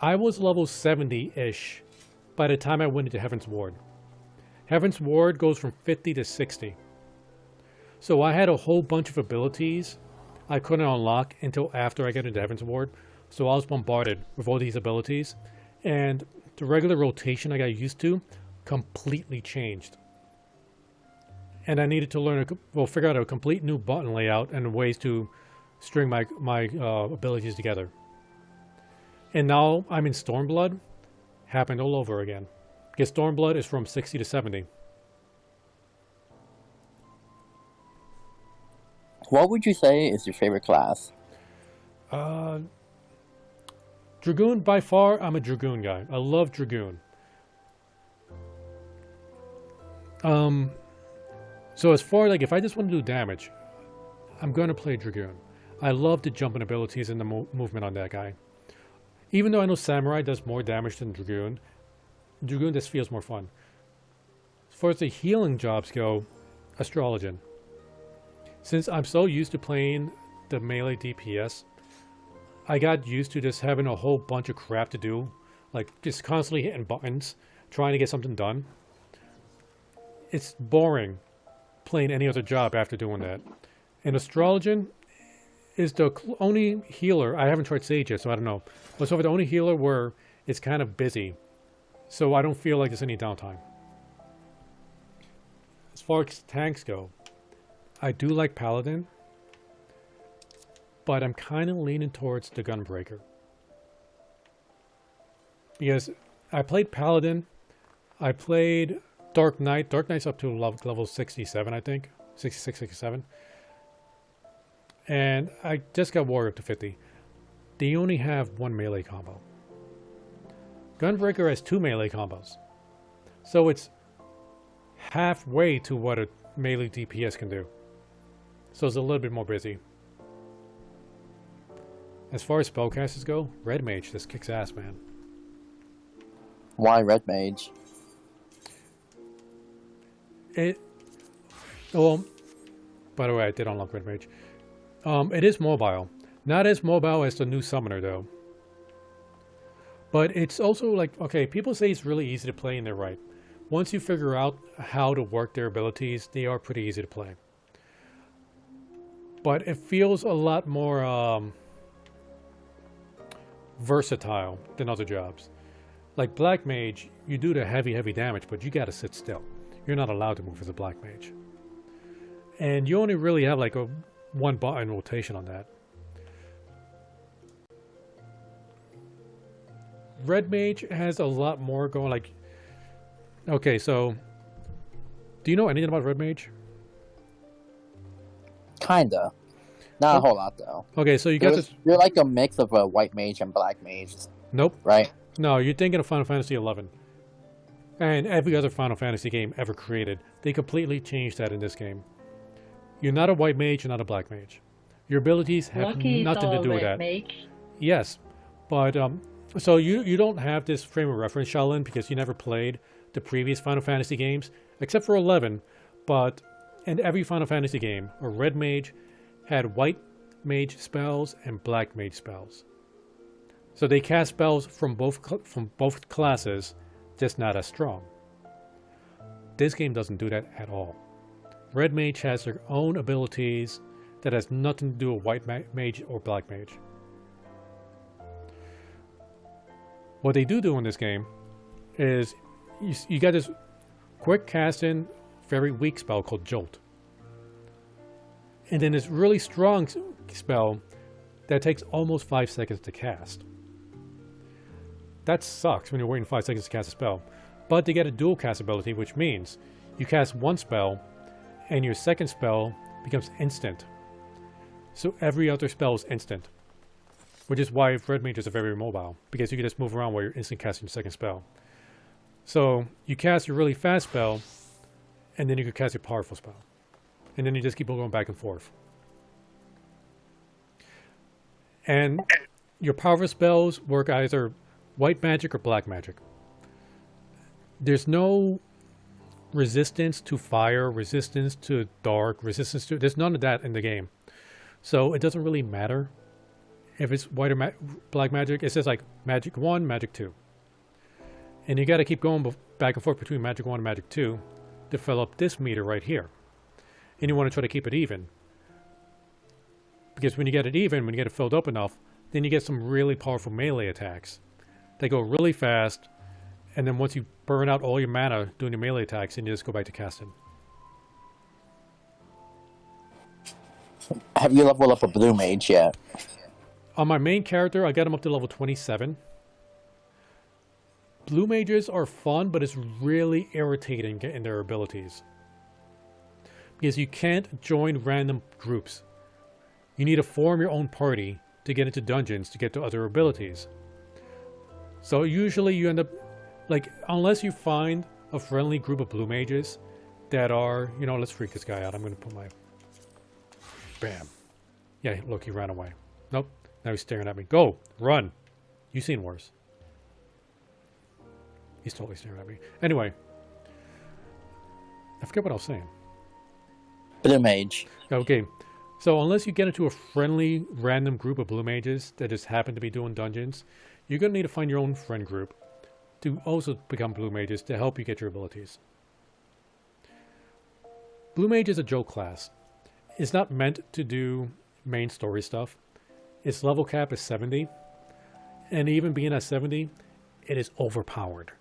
I was level 70-ish by the time I went into Heaven's Ward. Heaven's Ward goes from 50 to 60. So I had a whole bunch of abilities I couldn't unlock until after I got into Heaven's Ward. So I was bombarded with all these abilities, and the regular rotation I got used to completely changed. And I needed to learn, figure out a complete new button layout and ways to string my abilities together. And now I'm in Stormblood. Happened all over again. Because Stormblood is from 60 to 70. What would you say is your favorite class? Dragoon, by far, I'm a Dragoon guy. I love Dragoon. So as far like if I just want to do damage, I'm going to play Dragoon. I love the jumping abilities and the movement on that guy. Even though I know Samurai does more damage than Dragoon, Dragoon just feels more fun. As far as the healing jobs go, Astrologian. Since I'm so used to playing the melee DPS, I got used to just having a whole bunch of crap to do, like just constantly hitting buttons, trying to get something done. It's boring playing any other job after doing that. And Astrologian is the only healer, I haven't tried Sage yet, so I don't know, but so far the only healer where it's kind of busy, so I don't feel like there's any downtime. As far as tanks go, I do like Paladin, but I'm kind of leaning towards the Gunbreaker. Because I played Paladin, I played Dark Knight. Dark Knight's up to level 67, I think. 66, 67. And I just got Warrior up to 50. They only have one melee combo. Gunbreaker has 2 melee combos. So it's halfway to what a melee DPS can do. So it's a little bit more busy. As far as spellcasters go, Red Mage just kicks ass, man. Why Red Mage? Well, by the way, I did unlock Red Mage. It is mobile. Not as mobile as the new Summoner, though. But it's also like, okay, people say it's really easy to play, and they're right. Once you figure out how to work their abilities, they are pretty easy to play. But it feels a lot more versatile than other jobs. Like Black Mage, you do the heavy damage, but you gotta sit still. You're not allowed to move as a Black Mage. And you only really have like a one button rotation on that. Red Mage has a lot more going, like... Okay, so... Do you know anything about Red Mage? Kinda. Not a whole lot, though. Okay, so you got this... You're like a mix of a White Mage and Black Mage. Nope. Right? No, you're thinking of Final Fantasy XI. And every other Final Fantasy game ever created. They completely changed that in this game. You're not a White Mage, you're not a Black Mage. Your abilities have nothing to do with that. Mage. Yes, but so you don't have this frame of reference, Shaolin, because you never played the previous Final Fantasy games, except for 11. But in every Final Fantasy game, a Red Mage had White Mage spells and Black Mage spells. So they cast spells from both classes, just not as strong. This game doesn't do that at all. Red Mage has their own abilities that has nothing to do with White Mage or Black Mage. What they do in this game is you got this quick casting, very weak spell called Jolt. And then this really strong spell that takes almost 5 seconds to cast. That sucks when you're waiting 5 seconds to cast a spell. But they get a dual cast ability, which means you cast one spell and your second spell becomes instant. So every other spell is instant. Which is why Red Mages are very mobile, because you can just move around while you're instant casting your second spell. So you cast your really fast spell, and then you could cast your powerful spell. And then you just keep going back and forth. And your powerful spells work either white magic or black magic. There's no resistance to fire, resistance to dark, resistance to... There's none of that in the game. So it doesn't really matter if it's white or black magic. It says like magic 1, magic 2. And you got to keep going back and forth between magic 1 and magic 2 to fill up this meter right here. And you want to try to keep it even. Because when you get it even, when you get it filled up enough, then you get some really powerful melee attacks. They go really fast, and then once you burn out all your mana doing your melee attacks, then you just go back to casting. Have you leveled up a blue mage yet? On my main character, I got him up to level 27. Blue mages are fun, but it's really irritating in their abilities. Because you can't join random groups. You need to form your own party to get into dungeons to get to other abilities. So usually you end up, like, unless you find a friendly group of blue mages that are, you know, let's freak this guy out. I'm going to put my... Bam. Yeah, look, he ran away. Nope. Now he's staring at me. Go! Run! You've seen worse. He's totally staring at me. Anyway. I forget what I was saying. Blue mage. Okay. So unless you get into a friendly, random group of blue mages that just happen to be doing dungeons, you're going to need to find your own friend group to also become blue mages to help you get your abilities. Blue mage is a joke class. It's not meant to do main story stuff. Its level cap is 70. And even being at 70, it is overpowered.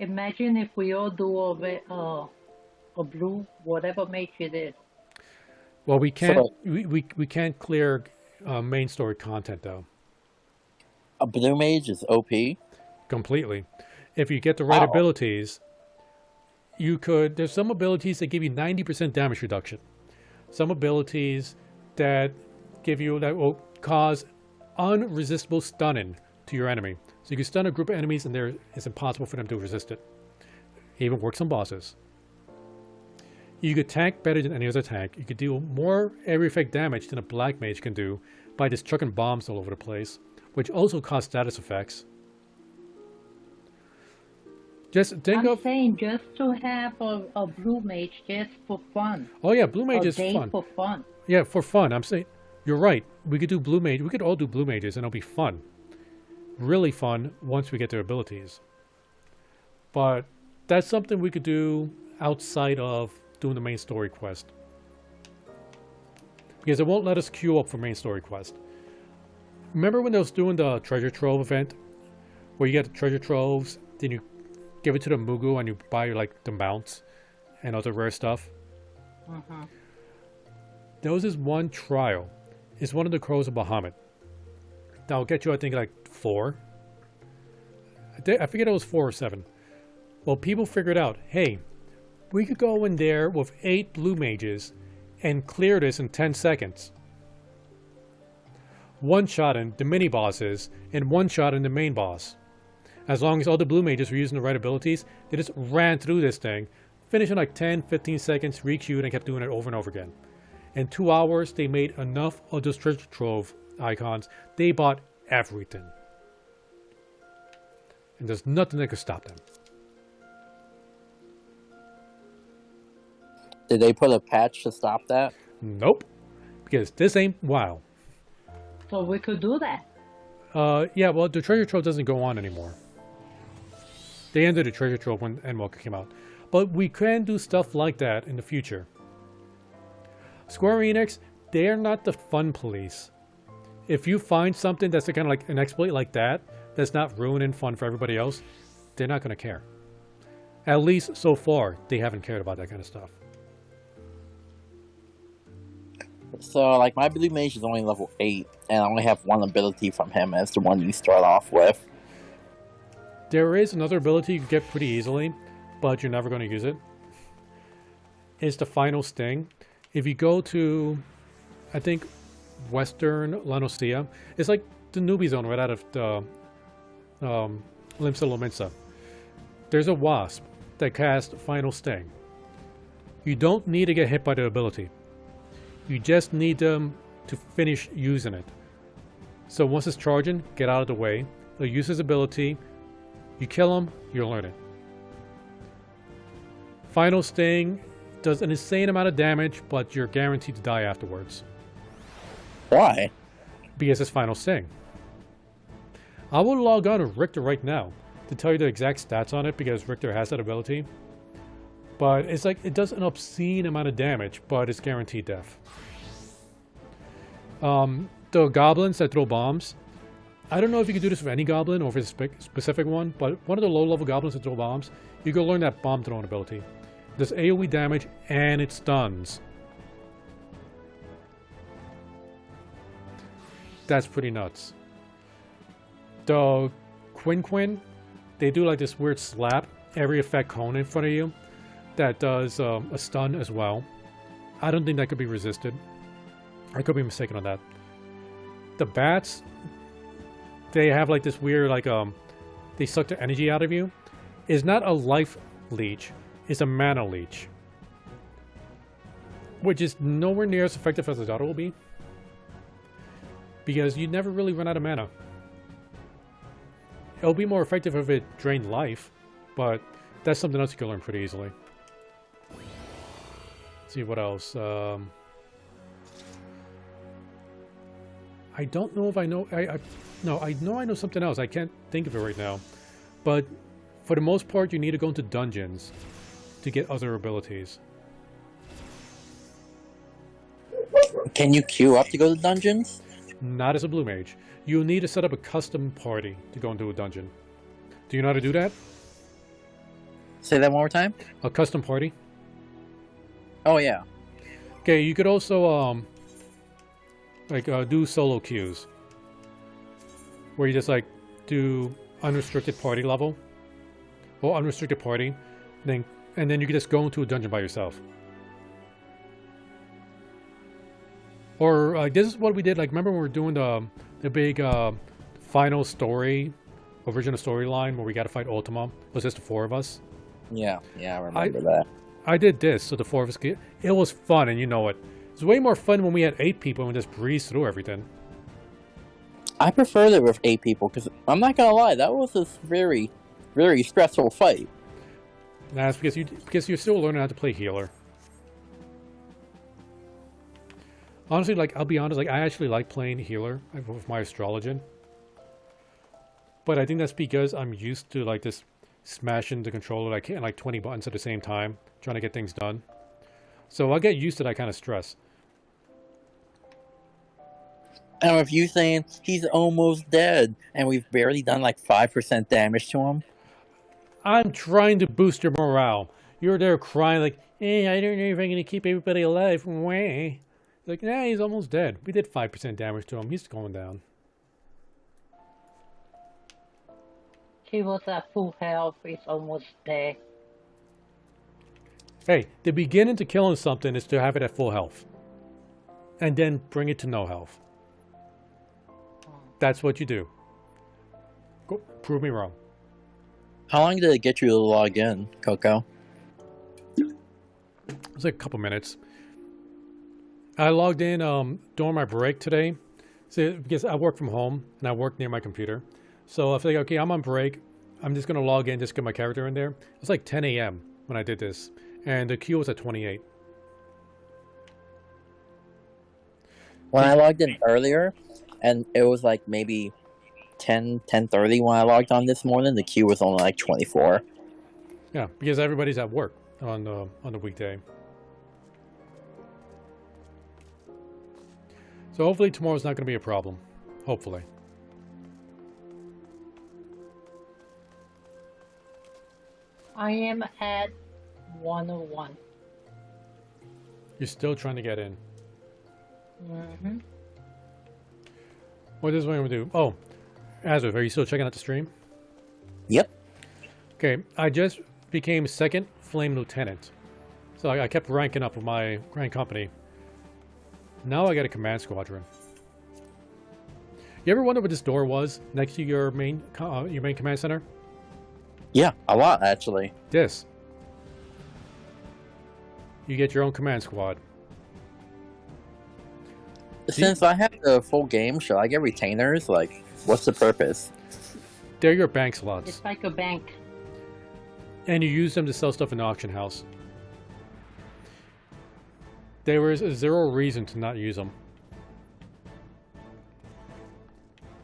Imagine if we all do a blue, whatever mage it is. Well, we can't. So, we can't clear main story content though. a blue mage is OP. Completely. If you get the right abilities, you could. There's some abilities that give you 90% damage reduction. Some abilities that give you that will cause unresistible stunning to your enemy. So you can stun a group of enemies and it's impossible for them to resist it. It even works on bosses. You could tank better than any other tank. You could deal more area effect damage than a black mage can do by just chucking bombs all over the place, which also cause status effects. Just think I'm saying just to have a blue mage just for fun. Oh yeah, blue mage is fun. For fun. Yeah, for fun. I'm saying you're right. We could do blue mage. We could all do blue mages, and it'll be fun. Really fun once we get their abilities. But that's something we could do outside of doing the main story quest, because it won't let us queue up for main story quest. Remember when they was doing the treasure trove event, where you get the treasure troves, then you give it to the Mugu and you buy like the mounts and other rare stuff? Mm-hmm. There was this one trial. It's one of the Crows of Bahamut. That'll get you, I think, like 4. I forget it was 4 or 7. Well, people figured out, hey, we could go in there with 8 blue mages and clear this in 10 seconds. One shot in the mini bosses and one shot in the main boss. As long as all the blue mages were using the right abilities, they just ran through this thing, finished in like 10, 15 seconds, re-queued, and kept doing it over and over again. In 2 hours, they made enough of those treasure trove icons. They bought everything. And there's nothing that could stop them. Did they put a patch to stop that? Nope. Because this ain't WoW. So we could do that. Yeah, well, the treasure trove doesn't go on anymore. They ended the treasure trove when Endwalker came out. But we can do stuff like that in the future. Square Enix, they're not the fun police. If you find something that's kind of like an exploit like that, that's not ruining fun for everybody else, they're not going to care. At least so far, they haven't cared about that kind of stuff. So, like, my blue mage is only level 8, and I only have one ability from him as the one you start off with. There is another ability you can get pretty easily, but you're never going to use it. It's the Final Sting. If you go to, I think, Western Lanosea, it's like the newbie zone right out of the Limsa Lominsa. There's a wasp that casts Final Sting. You don't need to get hit by the ability. You just need them to finish using it. So once it's charging, get out of the way. It'll use his ability. You kill him, you'll learn it. Final Sting does an insane amount of damage, but you're guaranteed to die afterwards. Why? Because it's Final Sting. I will log on to Richter right now to tell you the exact stats on it because Richter has that ability. But it's like, it does an obscene amount of damage, but it's guaranteed death. The goblins that throw bombs, I don't know if you can do this with any goblin or if it's a specific one, but one of the low-level goblins that throw bombs, you can learn that bomb throwing ability. Does AoE damage and it stuns. That's pretty nuts. The Quinn, they do like this weird slap every effect cone in front of you that does a stun as well. I don't think that could be resisted. I could be mistaken on that. The bats, they have like this weird, like, they suck the energy out of you. It's not a life leech, it's a mana leech. Which is nowhere near as effective as I thought it will be. Because you never really run out of mana. It'll be more effective if it drained life, but that's something else you can learn pretty easily. Let's see what else. I don't know if I know. I know something else. I can't think of it right now. But for the most part, you need to go into dungeons to get other abilities. Can you queue up to go to dungeons? Not as a blue mage. You'll need to set up a custom party to go into a dungeon. Do you know how to do that? Say that one more time. A custom party? Oh yeah. Okay, you could also do solo queues. Where you just like do unrestricted party level. Or unrestricted party. And then you can just go into a dungeon by yourself. Or this is what we did. Like, remember when we were doing the big final story, original storyline where we got to fight Ultima? It was just the four of us. Yeah, I remember that. I did this, so the four of us. It was fun, and you know it. It was way more fun when we had 8 people and just breezed through everything. I preferred it with 8 people because I'm not gonna lie, that was a very, very stressful fight. That's because you're still learning how to play healer. Honestly, like, I'll be honest, like, I actually like playing healer with my astrologian. But I think that's because I'm used to, like, this smashing the controller, like, hitting, like, 20 buttons at the same time, trying to get things done. So I get used to that kind of stress. And with you saying he's almost dead, and we've barely done, like, 5% damage to him. I'm trying to boost your morale. You're there crying, like, hey, I don't know if I'm going to keep everybody alive. Wah. Like, nah, he's almost dead. We did 5% damage to him. He's going down. He was at full health. He's almost dead. Hey, the beginning to killing something is to have it at full health. And then bring it to no health. That's what you do. Go, prove me wrong. How long did it get you to log in, Coco? It was like a couple minutes. I logged in during my break today, so, because I work from home and I work near my computer. So I feel like, okay, I'm on break. I'm just going to log in, just get my character in there. It was like 10 a.m. when I did this, and the queue was at 28. When I logged in earlier, and it was like maybe 10:30 when I logged on this morning, the queue was only like 24. Yeah, because everybody's at work on the weekday. So hopefully tomorrow's not going to be a problem. Hopefully. I am at 101. You're still trying to get in. Mm-hmm. What is what I'm going to do? Oh, Azov, are you still checking out the stream? Yep. Okay, I just became 2nd Flame Lieutenant. So I kept ranking up with my Grand Company. Now I got a command squadron. You ever wonder what this door was next to your main command center? Yeah, a lot actually. This. You get your own command squad. Since I have the full game, should I get retainers? Like, what's the purpose? They're your bank slots. It's like a bank. And you use them to sell stuff in the auction house. There is zero reason to not use them.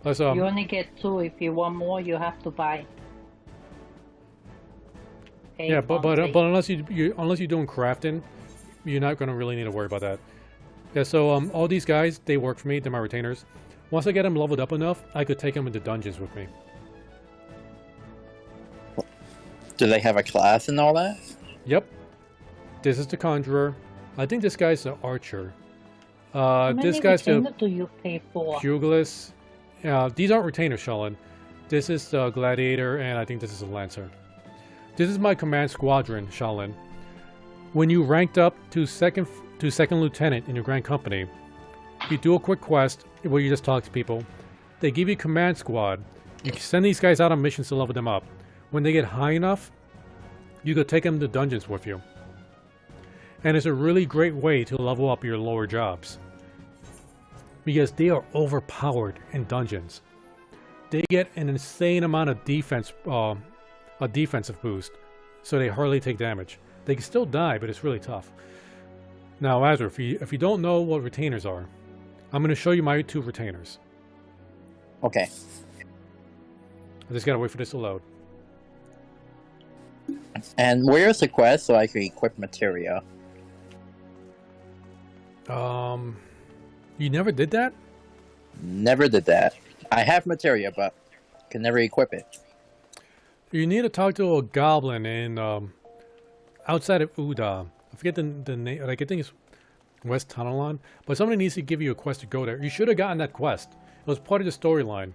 Plus, You only get 2. If you want more, you have to buy. Pay yeah, but monthly. unless unless you're doing crafting, you're not going to really need to worry about that. Yeah, so all these guys, they work for me. They're my retainers. Once I get them leveled up enough, I could take them into dungeons with me. Do they have a class and all that? Yep. This is the conjurer. I think this guy's the archer. How This many guy's the retainer do you pay for? pugilist. These aren't retainers, Chillin. This is the gladiator, and I think this is a lancer. This is my command squadron, Chillin. When you ranked up to second lieutenant in your grand company, you do a quick quest where you just talk to people. They give you command squad. You send these guys out on missions to level them up. When they get high enough, you go take them to dungeons with you. And it's a really great way to level up your lower jobs. Because they are overpowered in dungeons. They get an insane amount of defense, a defensive boost, so they hardly take damage. They can still die, but it's really tough. Now, Azur, if you don't know what retainers are, I'm going to show you my 2 retainers. Okay. I just gotta wait for this to load. And where's the quest so I can equip materia? You never did that? Never did that. I have materia, but can never equip it. You need to talk to a goblin in outside of Uda. I forget the name. Like I think it's West Tunnelon, but somebody needs to give you a quest to go there. You should have gotten that quest. It was part of the storyline.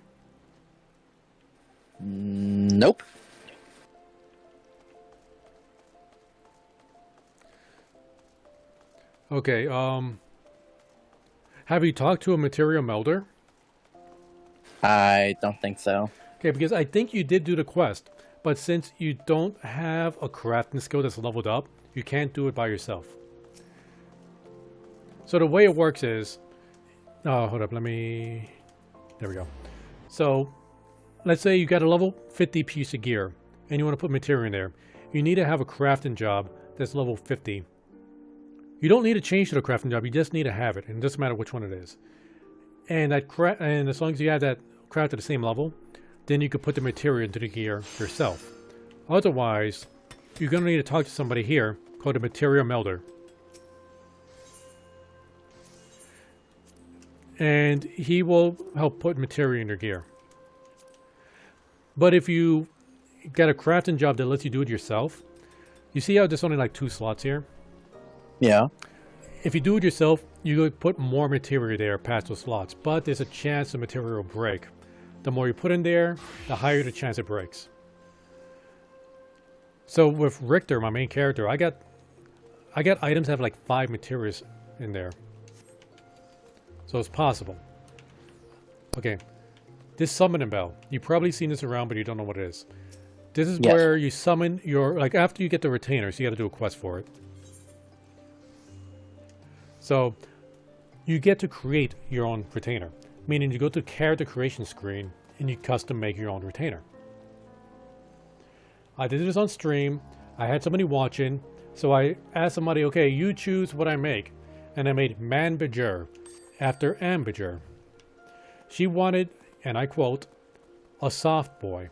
Nope. Okay. Have you talked to a material melder? I don't think so. Okay, because I think you did do the quest, but since you don't have a crafting skill that's leveled up, you can't do it by yourself. So the way it works is, hold up, there we go. So, let's say you got a level 50 piece of gear, and you want to put material in there. You need to have a crafting job that's level 50. You don't need to change to the crafting job, you just need to have it, and it doesn't matter which one it is. And and as long as you have that craft at the same level, then you could put the material into the gear yourself. Otherwise, you're going to need to talk to somebody here called a material melder. And he will help put material in your gear. But if you get a crafting job that lets you do it yourself, you see how there's only like 2 slots here? Yeah. If you do it yourself, you could put more material there past those slots, but there's a chance the material will break. The more you put in there, the higher the chance it breaks. So with Richter, my main character, I got items that have like 5 materials in there. So it's possible. Okay. This summoning bell. You've probably seen this around, but you don't know what it is. This is Yes. where you summon your, like after you get the retainers, you got to do a quest for it. So you get to create your own retainer. Meaning you go to the character creation screen and you custom make your own retainer. I did this on stream. I had somebody watching. So I asked somebody, okay, you choose what I make. And I made Manbajer after Ambager. She wanted, and I quote, a soft boy.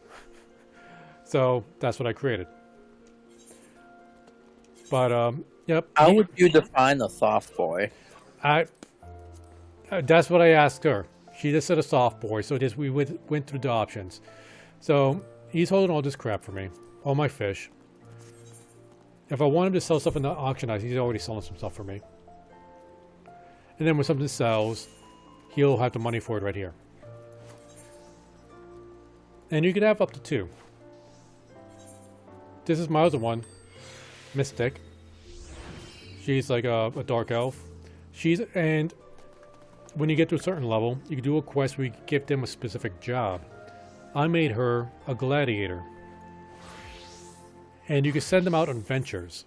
So that's what I created. But, yep. How would you define a soft boy? That's what I asked her. She just said a soft boy, so we went through the options. So he's holding all this crap for me, all my fish. If I want him to sell stuff in the auction house, he's already selling some stuff for me. And then when something sells, he'll have the money for it right here. And you can have up to 2. This is my other one, Mystic. She's like a dark elf. And when you get to a certain level, you can do a quest where you give them a specific job. I made her a gladiator. and you can send them out on ventures,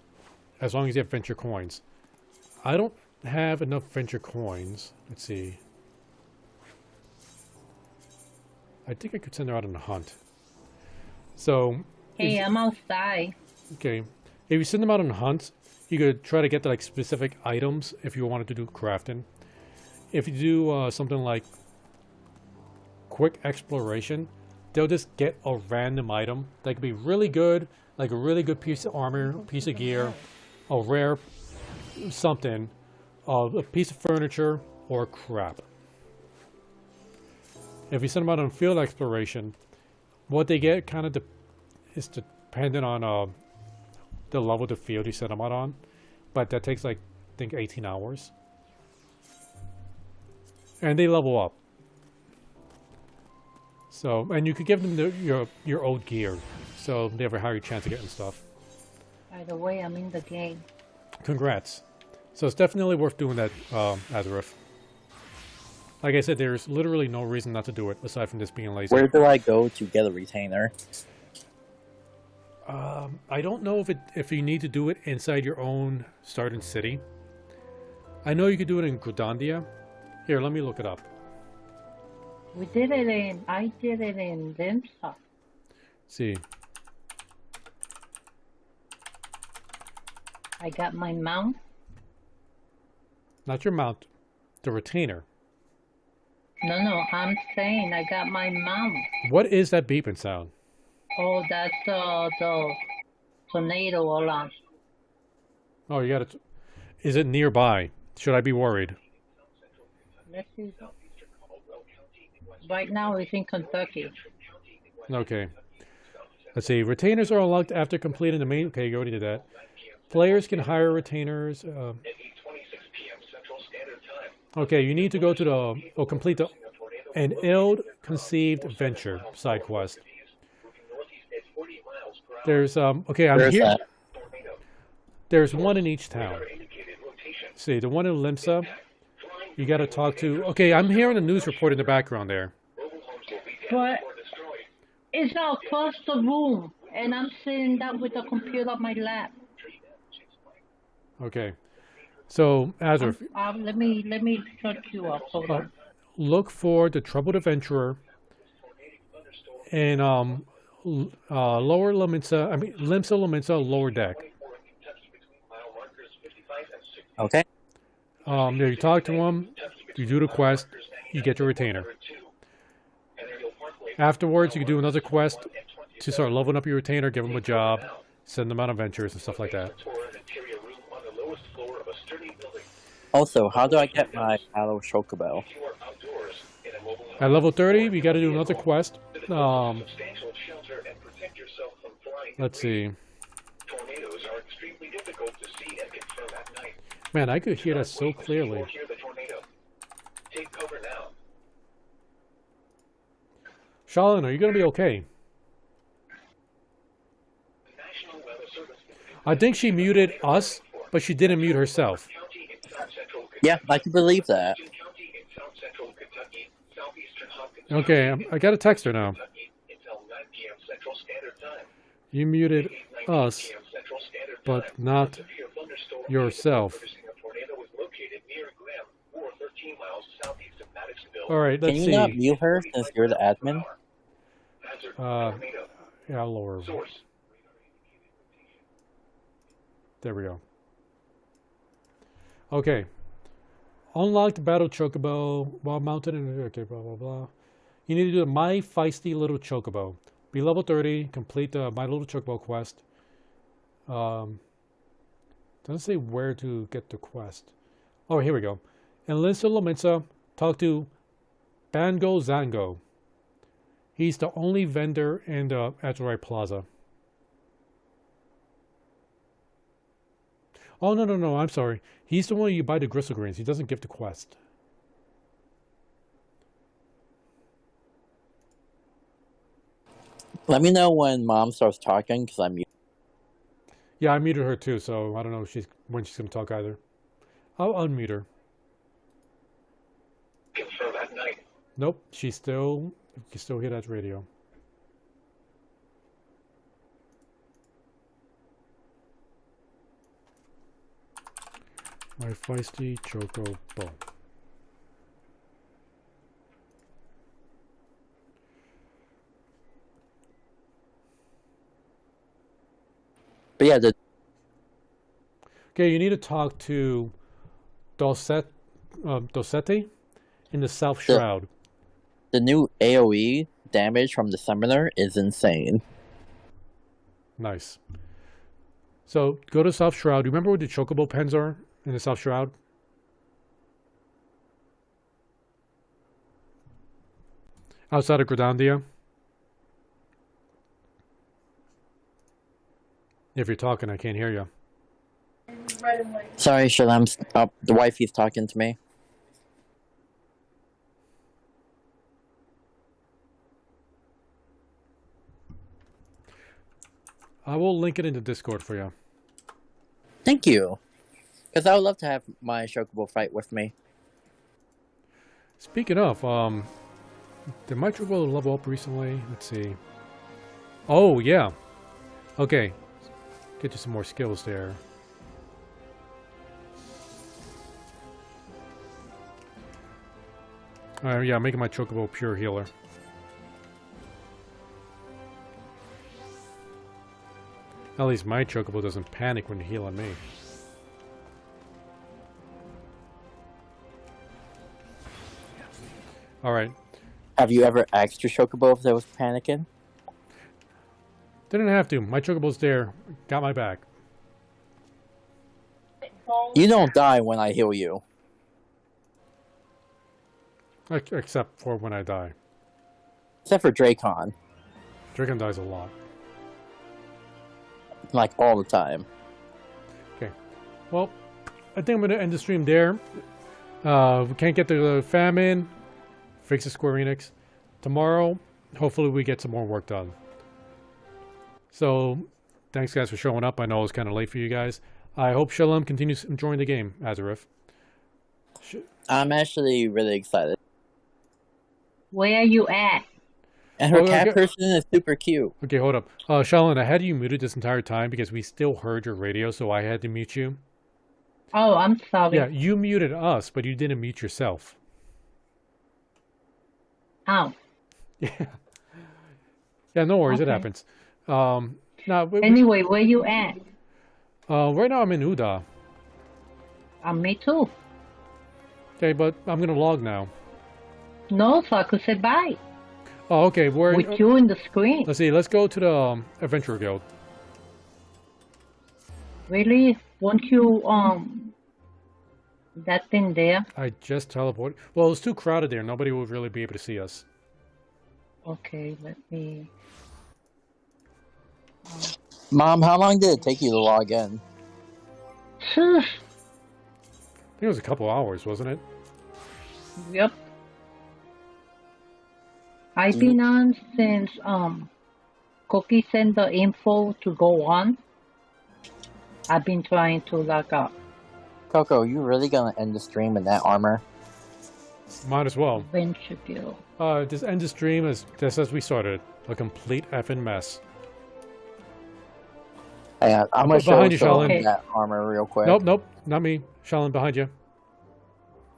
as long as you have venture coins. I don't have enough venture coins. Let's see. I think I could send her out on a hunt. So, Hey, I'm outside. okay, if you send them out on hunts, you could try to get like specific items if you wanted to do crafting. If you do something like quick exploration, they'll just get a random item that could be really good, like a really good piece of armor, piece of gear, a rare something, a piece of furniture, or crap. If you send them out on field exploration, what they get kind of is dependent on the level of the field you send them out on, but that takes like I think 18 hours, and they level up. So, and you could give them your old gear, so they have a higher chance of getting stuff. By the way, I'm in the game. Congrats. So it's definitely worth doing that, Azareth. Like I said, there's literally no reason not to do it, aside from just being lazy. Where do I go to get a retainer? I don't know if you need to do it inside your own starting city. I know you could do it in Grudandia. Here, let me look it up. I did it in Limsa. See. I got my mount. Not your mount, the retainer. No, I'm saying I got my mount. What is that beeping sound? Oh, that's the tornado alarm. Oh, you got it. Is it nearby? Should I be worried? Let's see. Right now it's in Kentucky. Okay. Let's see. Retainers are unlocked after completing the main... Okay, you already did that. Players can hire retainers. Okay, you need to go to the... or complete an ill-conceived venture side quest. There's... okay, I'm Where's here. that? There's one in each town. See, the one in Limsa, you got to talk to... Okay, I'm hearing a news report in the background there. But it's across the room, and I'm sitting down with the computer on my lap. Okay. So, Azure, Let me shut you up. Hold on. look for the Troubled Adventurer in lower Limsa, Limsa, lower deck. Okay. You talk to him, you do the quest, you get your retainer. Afterwards, you can do another quest to start leveling up your retainer, give them a job, send them on adventures and stuff like that. Also, how do I get my Battle Chocobo? At level 30, we got to do another quest. Let's see. Man, I could hear that so clearly. Charlene, are you going to be okay? I think she muted us, but she didn't mute herself. Yeah, I can believe that. Okay, I got to text her now. You muted us, but not yourself. Alright, let's Can you see. not mute her since you're the admin? Yeah, I'll lower her. There we go. Okay. Unlock the Battle Chocobo while mounted in... Okay, blah, blah, blah. You need to do the My Feisty Little Chocobo. Be level 30. Complete the My Little Chocobo quest. Doesn't say where to get the quest. Oh, here we go. In Linsa Lominsa, talk to Bango Zango. He's the only vendor in the Azurite Plaza. Oh, no, I'm sorry. He's the one you buy the gristle greens. He doesn't give the quest. Let me know when Mom starts talking, because I'm muted. Yeah, I muted her too, so I don't know if when she's going to talk either. I'll unmute her. Nope, you can still hear that radio. My feisty chocobo. But yeah, Okay, you need to talk to Dosete in the South Shroud. the new AoE damage from the summoner is insane. Nice. So go to South Shroud. You remember where the chocobo pens are in the South Shroud? Outside of Gradandia. If you're talking, I can't hear you. Sorry, Shalem's up. The wifey's talking to me. I will link it into Discord for you. Thank you. Because I would love to have my Chocobo fight with me. Speaking of, did my chocobo level up recently? Let's see. Oh, yeah. Okay. Get you some more skills there. Yeah, making my chocobo pure healer. At least my chocobo doesn't panic when you heal on me. Alright. Have you ever asked your Chocobo if they was panicking? Didn't have to. My chocobo's there. Got my back. You don't die when I heal you. Except for when I die. Except for Dracon. Dragon dies a lot. Like, all the time. Okay. Well, I think I'm going to end the stream there. We can't get the famine. Fix the Square Enix. Tomorrow, hopefully we get some more work done. So, thanks guys for showing up. I know it was kind of late for you guys. I hope Shalom continues enjoying the game, Azareth. I'm actually really excited. Where are you at? And her Oh, cat okay. person is super cute. Okay, hold up. Shalom, I had you muted this entire time because we still heard your radio, so I had to mute you. Oh, I'm sorry. Yeah, you muted us, but you didn't mute yourself. Oh. Yeah. Yeah, no worries. It Okay. happens. Now, Anyway, where you at? right now I'm in Uda. Me too. Okay, but I'm going to log now. No, so I could say bye. Oh, okay. We're With you in the screen. Let's see. Let's go to the Adventurer Guild. Really? Won't you, that thing there? I just teleported. Well, it's too crowded there. Nobody will really be able to see us. Okay, let me... Mom, how long did it take you to log in? I think it was a couple hours, wasn't it? Yep. I've been on since Cookie sent the info to go on. I've been trying to log out. Coco, you really gonna end the stream in that armor? Might as well. Venture Guild. Just end the stream just as we started. A complete effing mess. Hang on, I'm gonna Behind you, show Shaolin. that armor real quick. Nope, not me. Shalom, behind you.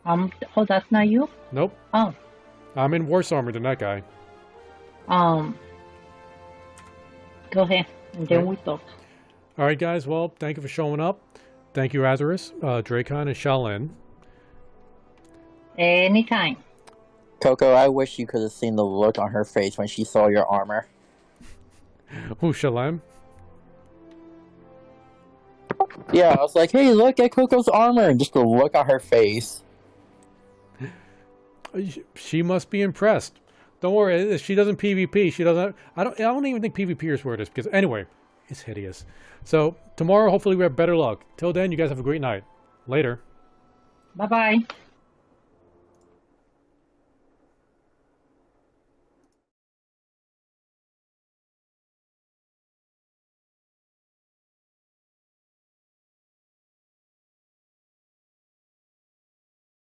Oh, that's not you? Nope. Oh. I'm in worse armor than that guy. Go ahead, and then we talk. All right, guys. Well, thank you for showing up. Thank you, Azarus, Dracon, and Shaolin. Anytime. Coco, I wish you could have seen the look on her face when she saw your armor. Who, Shalem? Yeah, I was like, hey, look at Coco's armor, and just the look on her face. She must be impressed. Don't worry, she doesn't PvP. She doesn't. I don't even think PvP is where it is because anyway, it's hideous. So tomorrow, hopefully, we have better luck. Till then, you guys have a great night. Later. Bye-bye.